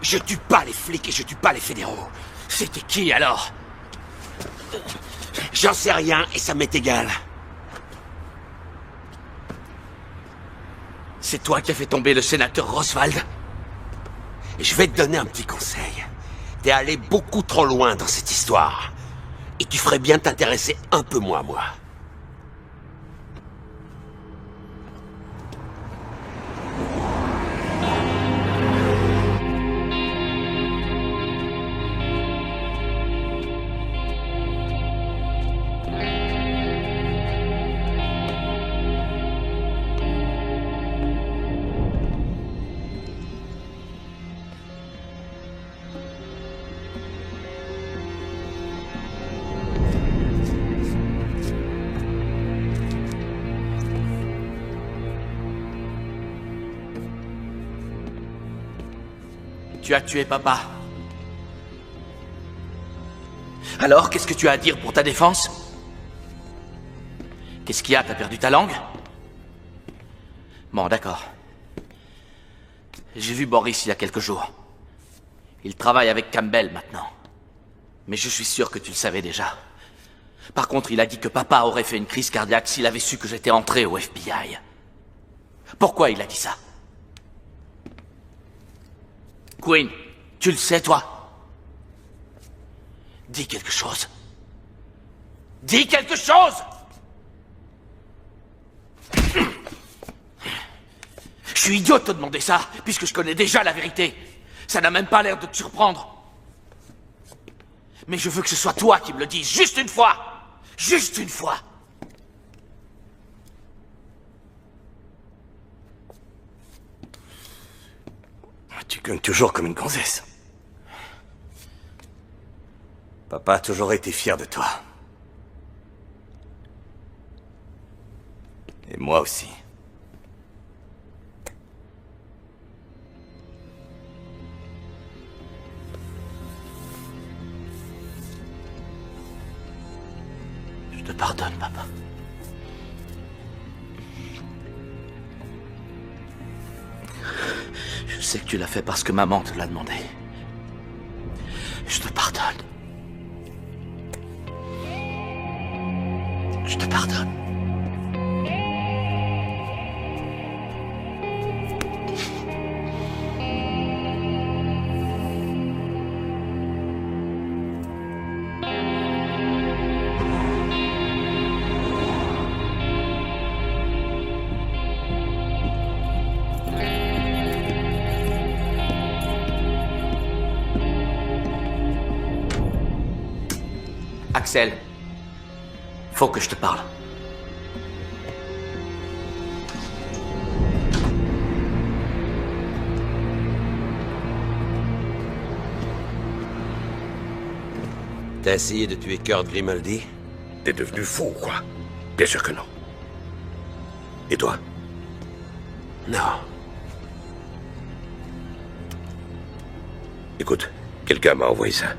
Speaker 16: Je tue pas les flics et je tue pas les fédéraux.
Speaker 5: C'était qui alors?
Speaker 16: J'en sais rien et ça m'est égal.
Speaker 5: C'est toi qui as fait tomber le sénateur Roswald?
Speaker 16: Et je vais te donner un petit conseil. T'es allé beaucoup trop loin dans cette histoire. Et tu ferais bien t'intéresser un peu moins à moi.
Speaker 5: Tu as tué papa. Alors, qu'est-ce que tu as à dire pour ta défense? Qu'est-ce qu'il y a? T'as perdu ta langue? Bon, d'accord. J'ai vu Boris il y a quelques jours. Il travaille avec Campbell maintenant. Mais je suis sûr que tu le savais déjà. Par contre, il a dit que papa aurait fait une crise cardiaque s'il avait su que j'étais entré au FBI. Pourquoi il a dit ça? Quinn, tu le sais, toi? Dis quelque chose. Dis quelque chose! Je suis idiot de te demander ça, puisque je connais déjà la vérité. Ça n'a même pas l'air de te surprendre. Mais je veux que ce soit toi qui me le dises, juste une fois! Juste une fois!
Speaker 7: Tu cognes toujours comme une gonzesse. Papa a toujours été fier de toi. Et moi aussi.
Speaker 5: Je te pardonne, papa. Je sais que tu l'as fait parce que maman te l'a demandé. Je te pardonne. Je te pardonne. Axel, faut que je te parle.
Speaker 16: T'as essayé de tuer Kurt Grimaldi?
Speaker 6: T'es devenu fou, quoi? Bien sûr que non. Et toi?
Speaker 16: Non.
Speaker 6: Écoute, quelqu'un m'a envoyé ça.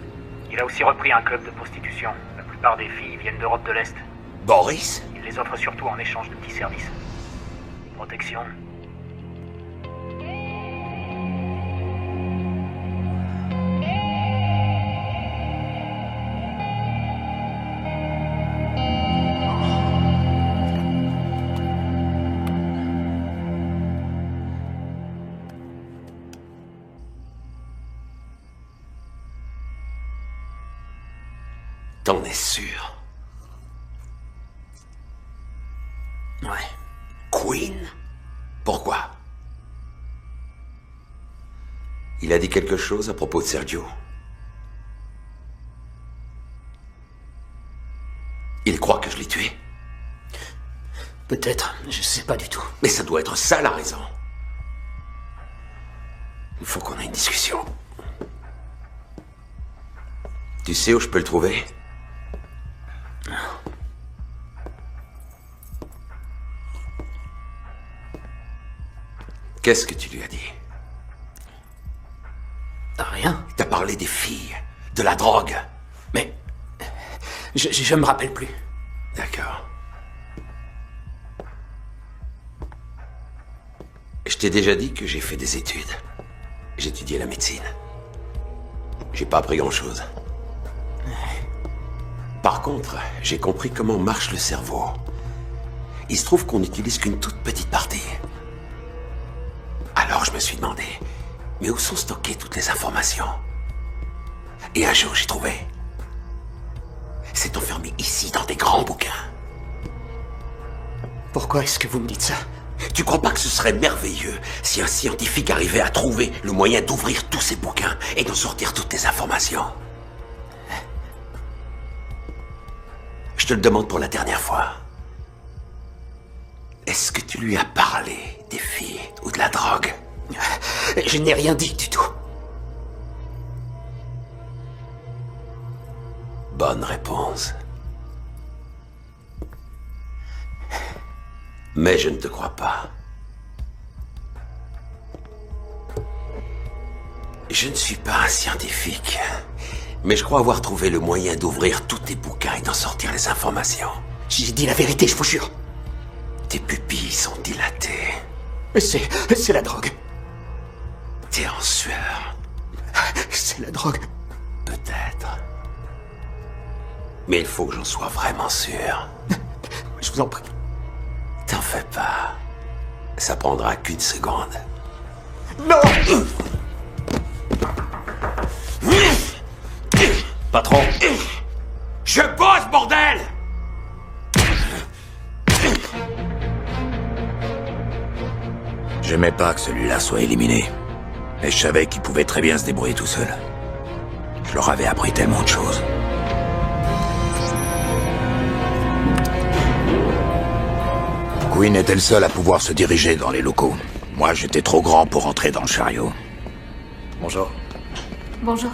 Speaker 18: Il a aussi repris un club de prostitution. La plupart des filles viennent d'Europe de l'Est.
Speaker 16: Boris?
Speaker 18: Il les offre surtout en échange de petits services. Protection.
Speaker 16: T'en es sûr?
Speaker 5: Ouais.
Speaker 16: Quinn? Pourquoi? Il a dit quelque chose à propos de Sergio. Il croit que je l'ai tué?
Speaker 8: Peut-être, je sais pas du tout.
Speaker 16: Mais ça doit être ça la raison. Il faut qu'on ait une discussion. Tu sais où je peux le trouver? Qu'est-ce que tu lui as dit?
Speaker 8: Rien.
Speaker 16: T'as parlé des filles, de la drogue.
Speaker 8: Mais... Je me rappelle plus.
Speaker 16: D'accord. Je t'ai déjà dit que j'ai fait des études. J'ai étudié la médecine. J'ai pas appris grand-chose. Par contre, j'ai compris comment marche le cerveau. Il se trouve qu'on n'utilise qu'une toute petite partie. Alors je me suis demandé, mais où sont stockées toutes les informations? Et un jour, j'ai trouvé. C'est enfermé ici, dans des grands bouquins.
Speaker 8: Pourquoi est-ce que vous me dites ça?
Speaker 16: Tu crois pas que ce serait merveilleux si un scientifique arrivait à trouver le moyen d'ouvrir tous ces bouquins et d'en sortir toutes les informations? Je te le demande pour la dernière fois. Est-ce que tu lui as parlé des filles ou de la drogue?
Speaker 8: Je n'ai rien dit du tout.
Speaker 16: Bonne réponse. Mais je ne te crois pas. Je ne suis pas un scientifique, mais je crois avoir trouvé le moyen d'ouvrir tous tes bouquins et d'en sortir les informations.
Speaker 8: J'ai dit la vérité, je vous jure.
Speaker 16: Tes pupilles sont dilatées.
Speaker 8: C'est la drogue.
Speaker 16: T'es en sueur.
Speaker 8: C'est la drogue.
Speaker 16: Peut-être. Mais il faut que j'en sois vraiment sûr.
Speaker 8: Je vous en prie.
Speaker 16: T'en fais pas. Ça prendra qu'une seconde.
Speaker 8: Non!
Speaker 16: Patron. Je bosse, bordel!
Speaker 1: J'aimais pas que celui-là soit éliminé. Mais je savais qu'il pouvait très bien se débrouiller tout seul. Je leur avais appris tellement de choses. Quinn était le seul à pouvoir se diriger dans les locaux. Moi, j'étais trop grand pour entrer dans le chariot.
Speaker 10: Bonjour.
Speaker 2: Bonjour.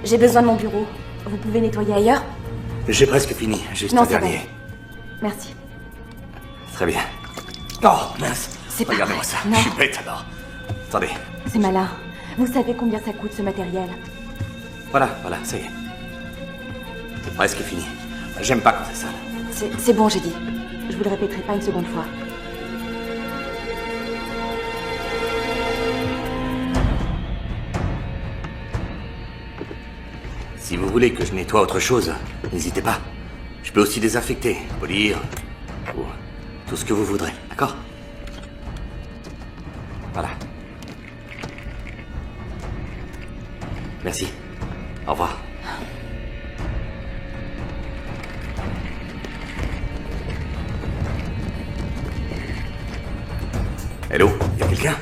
Speaker 2: J'ai besoin de mon bureau. Vous pouvez nettoyer ailleurs?
Speaker 7: J'ai presque fini, juste
Speaker 2: Non,
Speaker 7: un
Speaker 2: c'est
Speaker 7: dernier.
Speaker 2: bon. Merci.
Speaker 7: Très bien. Oh, mince.
Speaker 2: C'est pas
Speaker 7: Regardez-moi
Speaker 2: vrai.
Speaker 7: ça.
Speaker 2: Non.
Speaker 7: Je suis bête alors. Attendez.
Speaker 2: C'est malin. Vous savez combien ça coûte ce matériel?
Speaker 7: Voilà, ça y est. C'est presque fini. J'aime pas quand c'est sale.
Speaker 2: C'est bon, j'ai dit. Je vous le répéterai pas une seconde fois.
Speaker 7: Si vous voulez que je nettoie autre chose, n'hésitez pas. Je peux aussi désinfecter, polir, ou tout ce que vous voudrez, d'accord? Voilà. Merci. Au revoir. Hello, y a quelqu'un?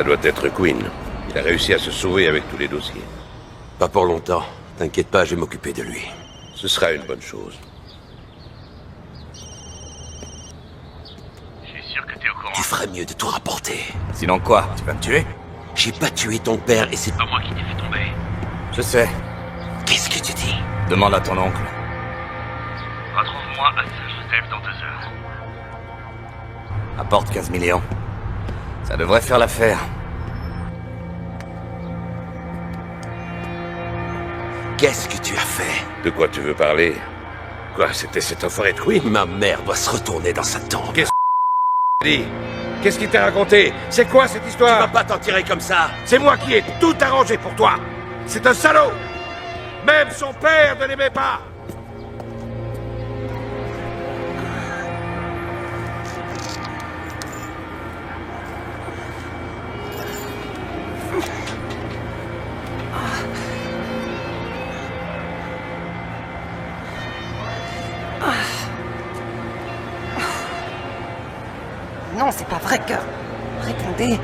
Speaker 3: Ça doit être Quinn. Il a réussi à se sauver avec tous les dossiers.
Speaker 15: Pas pour longtemps. T'inquiète pas, je vais m'occuper de lui.
Speaker 3: Ce sera une bonne chose.
Speaker 17: Je suis sûr que t'es au courant.
Speaker 15: Tu ferais mieux de tout rapporter.
Speaker 7: Sinon quoi? Tu vas me tuer?
Speaker 15: J'ai pas tué ton père et c'est
Speaker 17: pas moi qui t'ai fait tomber.
Speaker 7: Je sais.
Speaker 15: Qu'est-ce que tu dis?
Speaker 7: Demande à ton oncle.
Speaker 17: Retrouve-moi à Saint-Joseph dans 2 heures.
Speaker 7: Apporte 15 millions. Ça devrait faire l'affaire.
Speaker 15: Qu'est-ce que tu as fait?
Speaker 3: De quoi tu veux parler? Quoi, c'était cet enfoiré de Quinn?
Speaker 15: Ma mère doit se retourner dans sa tombe.
Speaker 3: Qu'est-ce que dit? Qu'est-ce qu'il t'a raconté? C'est quoi cette histoire?
Speaker 15: Tu vas pas t'en tirer comme ça.
Speaker 3: C'est moi qui ai tout arrangé pour toi. C'est un salaud. Même son père ne l'aimait pas.
Speaker 13: Non, c'est pas vrai que... Répondez...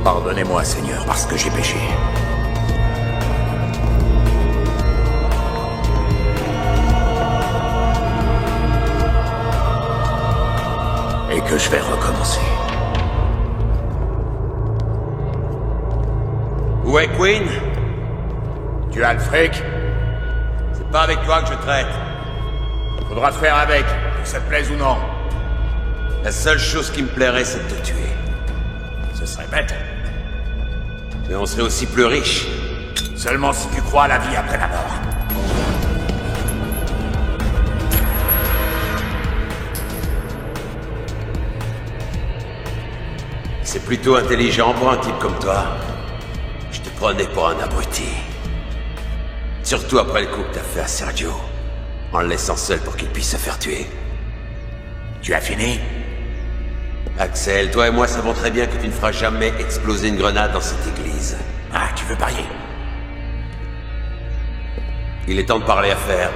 Speaker 1: Pardonnez-moi, Seigneur, parce que j'ai péché. Et que je vais recommencer.
Speaker 16: Où est Quinn?
Speaker 1: Tu as le fric?
Speaker 16: C'est pas avec toi que je traite.
Speaker 1: Faudra te faire avec, que ça te plaise ou non.
Speaker 16: La seule chose qui me plairait, c'est de te tuer.
Speaker 1: Ce serait bête.
Speaker 16: Mais on serait aussi plus riche.
Speaker 1: Seulement si tu crois à la vie après la mort.
Speaker 16: C'est plutôt intelligent pour un type comme toi. Je te prenais pour un abruti. Surtout après le coup que t'as fait à Sergio. En le laissant seul pour qu'il puisse se faire tuer.
Speaker 1: Tu as fini?
Speaker 16: Axel, toi et moi savons très bien que tu ne feras jamais exploser une grenade dans cette église.
Speaker 1: Ah, tu veux parier?
Speaker 16: Il est temps de parler affaires.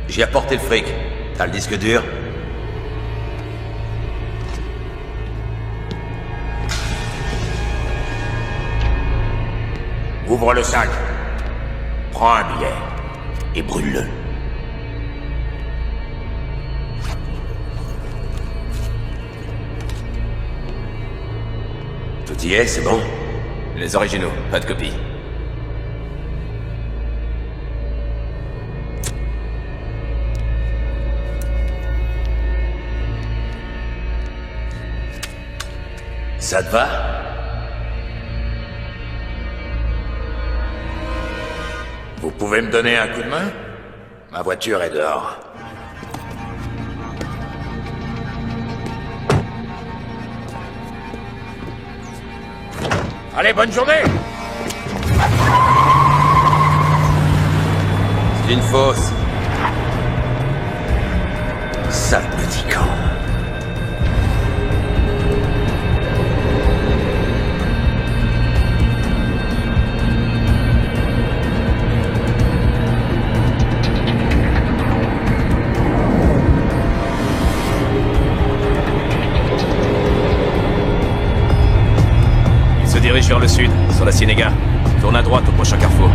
Speaker 16: J'ai apporté le fric. T'as le disque dur?
Speaker 1: Ouvre le sac. Prends un billet. Et brûle-le.
Speaker 16: Tout y est, c'est bon?
Speaker 10: Les originaux, pas de copie.
Speaker 16: Ça te va?
Speaker 1: Vous pouvez me donner un coup de main? Ma voiture est dehors. Allez, bonne journée!
Speaker 16: C'est une fausse. Sale petit camp.
Speaker 10: Dirige vers le sud, sur la Ciénéga. Tourne à droite au prochain carrefour.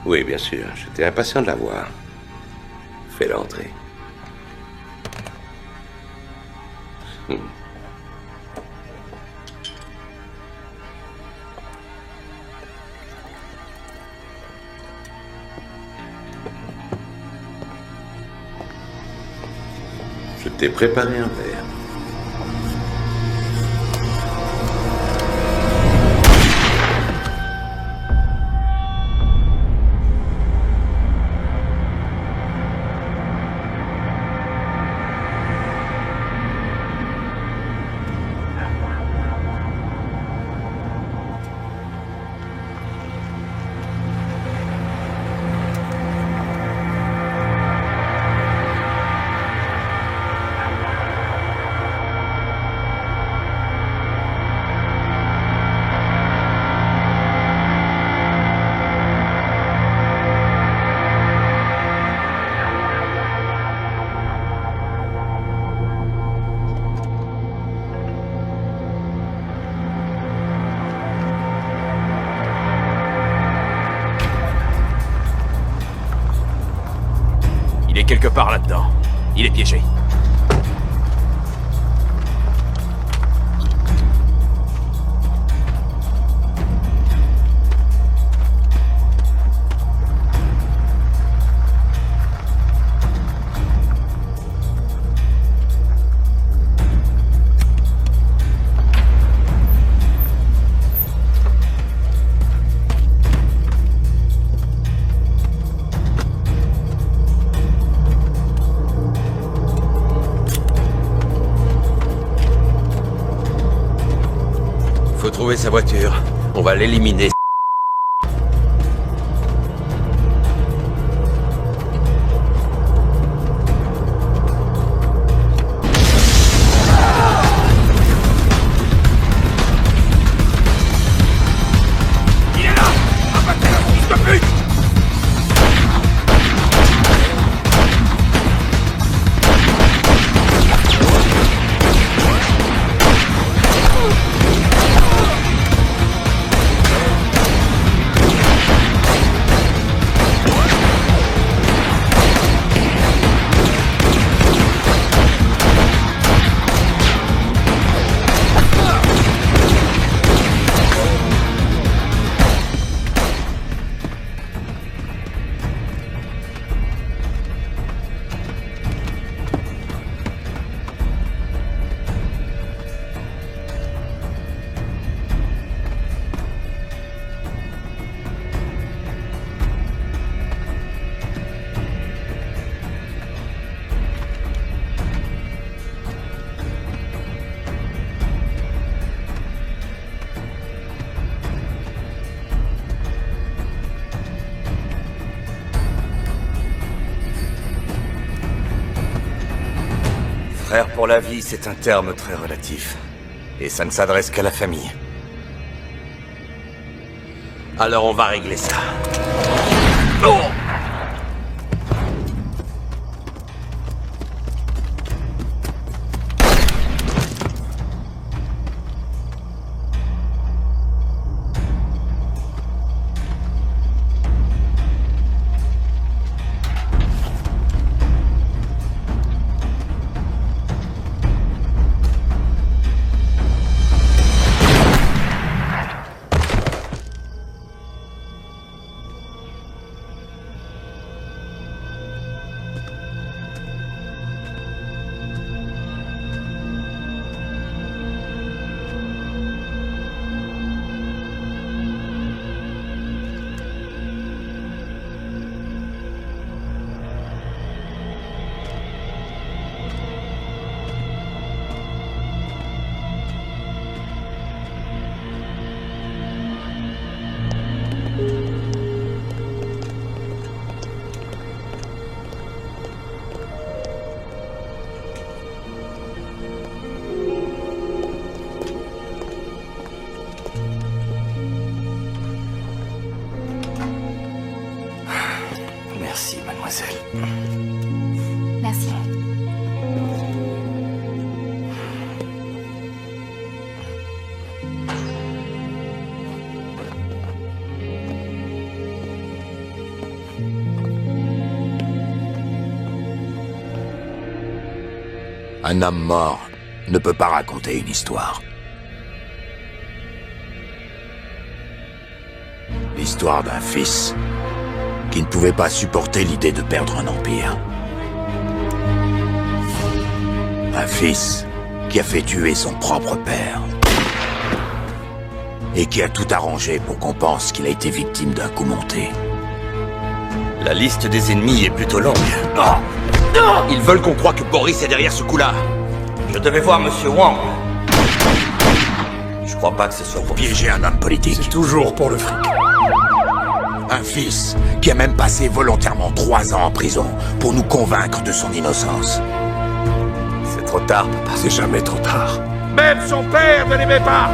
Speaker 3: Oui, bien sûr. J'étais impatient de la voir. Fais-la entrer. Je t'ai préparé un verre.
Speaker 10: Il est quelque part là-dedans. Il est piégé.
Speaker 15: Faut trouver sa voiture. On va l'éliminer.
Speaker 16: Il est là! Abattez le fils de pute!
Speaker 7: Frère pour la vie, c'est un terme très relatif. Et ça ne s'adresse qu'à la famille.
Speaker 15: Alors on va régler ça.
Speaker 7: Merci, mademoiselle.
Speaker 11: Merci.
Speaker 1: Un homme mort ne peut pas raconter une histoire. L'histoire d'un fils qui ne pouvait pas supporter l'idée de perdre un empire. Un fils qui a fait tuer son propre père. Et qui a tout arrangé pour qu'on pense qu'il a été victime d'un coup monté.
Speaker 7: La liste des ennemis est plutôt longue.
Speaker 9: Ils veulent qu'on croie que Boris est derrière ce coup-là.
Speaker 7: Je devais voir Monsieur Wang. Je crois pas que ce soit pour
Speaker 1: piéger un homme politique.
Speaker 4: C'est toujours pour le fric.
Speaker 1: Un fils qui a même passé volontairement 3 ans en prison pour nous convaincre de son innocence.
Speaker 7: C'est trop tard, papa.
Speaker 4: C'est jamais trop tard.
Speaker 3: Même son père ne l'aimait pas.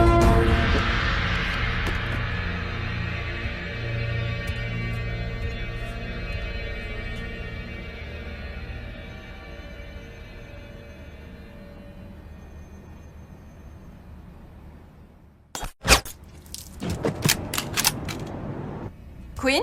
Speaker 2: Queen?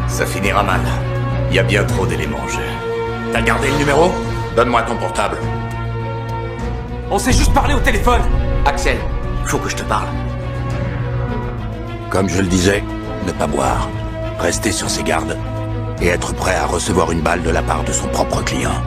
Speaker 7: Ça finira mal. Il y a bien trop d'éléments en jeu.
Speaker 1: T'as gardé le numéro? Donne-moi ton portable.
Speaker 14: On s'est juste parlé au téléphone.
Speaker 5: Axel, faut que je te parle.
Speaker 1: Comme je le disais, ne pas boire, rester sur ses gardes et être prêt à recevoir une balle de la part de son propre client.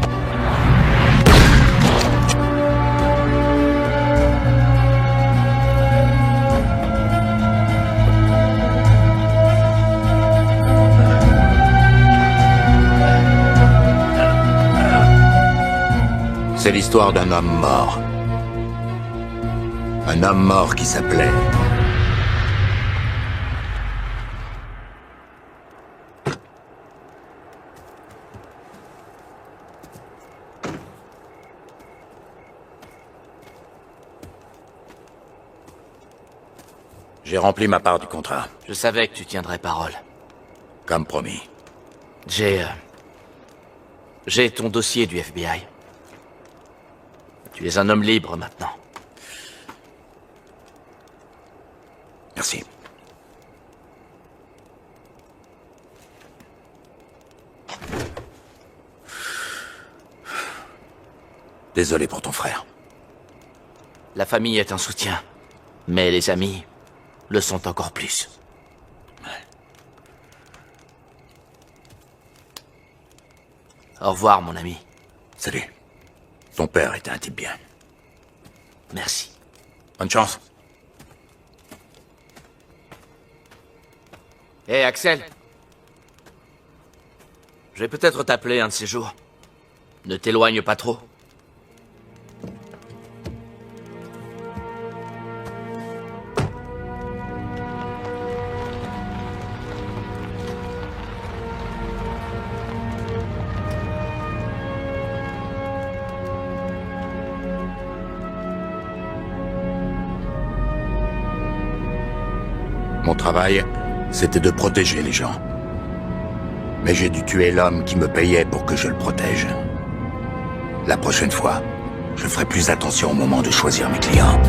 Speaker 1: C'est l'histoire d'un homme mort. Un homme mort qui s'appelait... J'ai rempli ma part du contrat.
Speaker 5: Je savais que tu tiendrais parole.
Speaker 1: Comme promis.
Speaker 5: J'ai ton dossier du FBI. Tu es un homme libre maintenant.
Speaker 1: Merci. Désolé pour ton frère.
Speaker 5: La famille est un soutien, mais les amis le sont encore plus. Au revoir, mon ami.
Speaker 1: Salut. Ton père était un type bien.
Speaker 5: Merci.
Speaker 1: Bonne chance.
Speaker 5: Hé, Axel. Je vais peut-être t'appeler un de ces jours. Ne t'éloigne pas trop.
Speaker 1: Mon travail, c'était de protéger les gens. Mais j'ai dû tuer l'homme qui me payait pour que je le protège. La prochaine fois, je ferai plus attention au moment de choisir mes clients.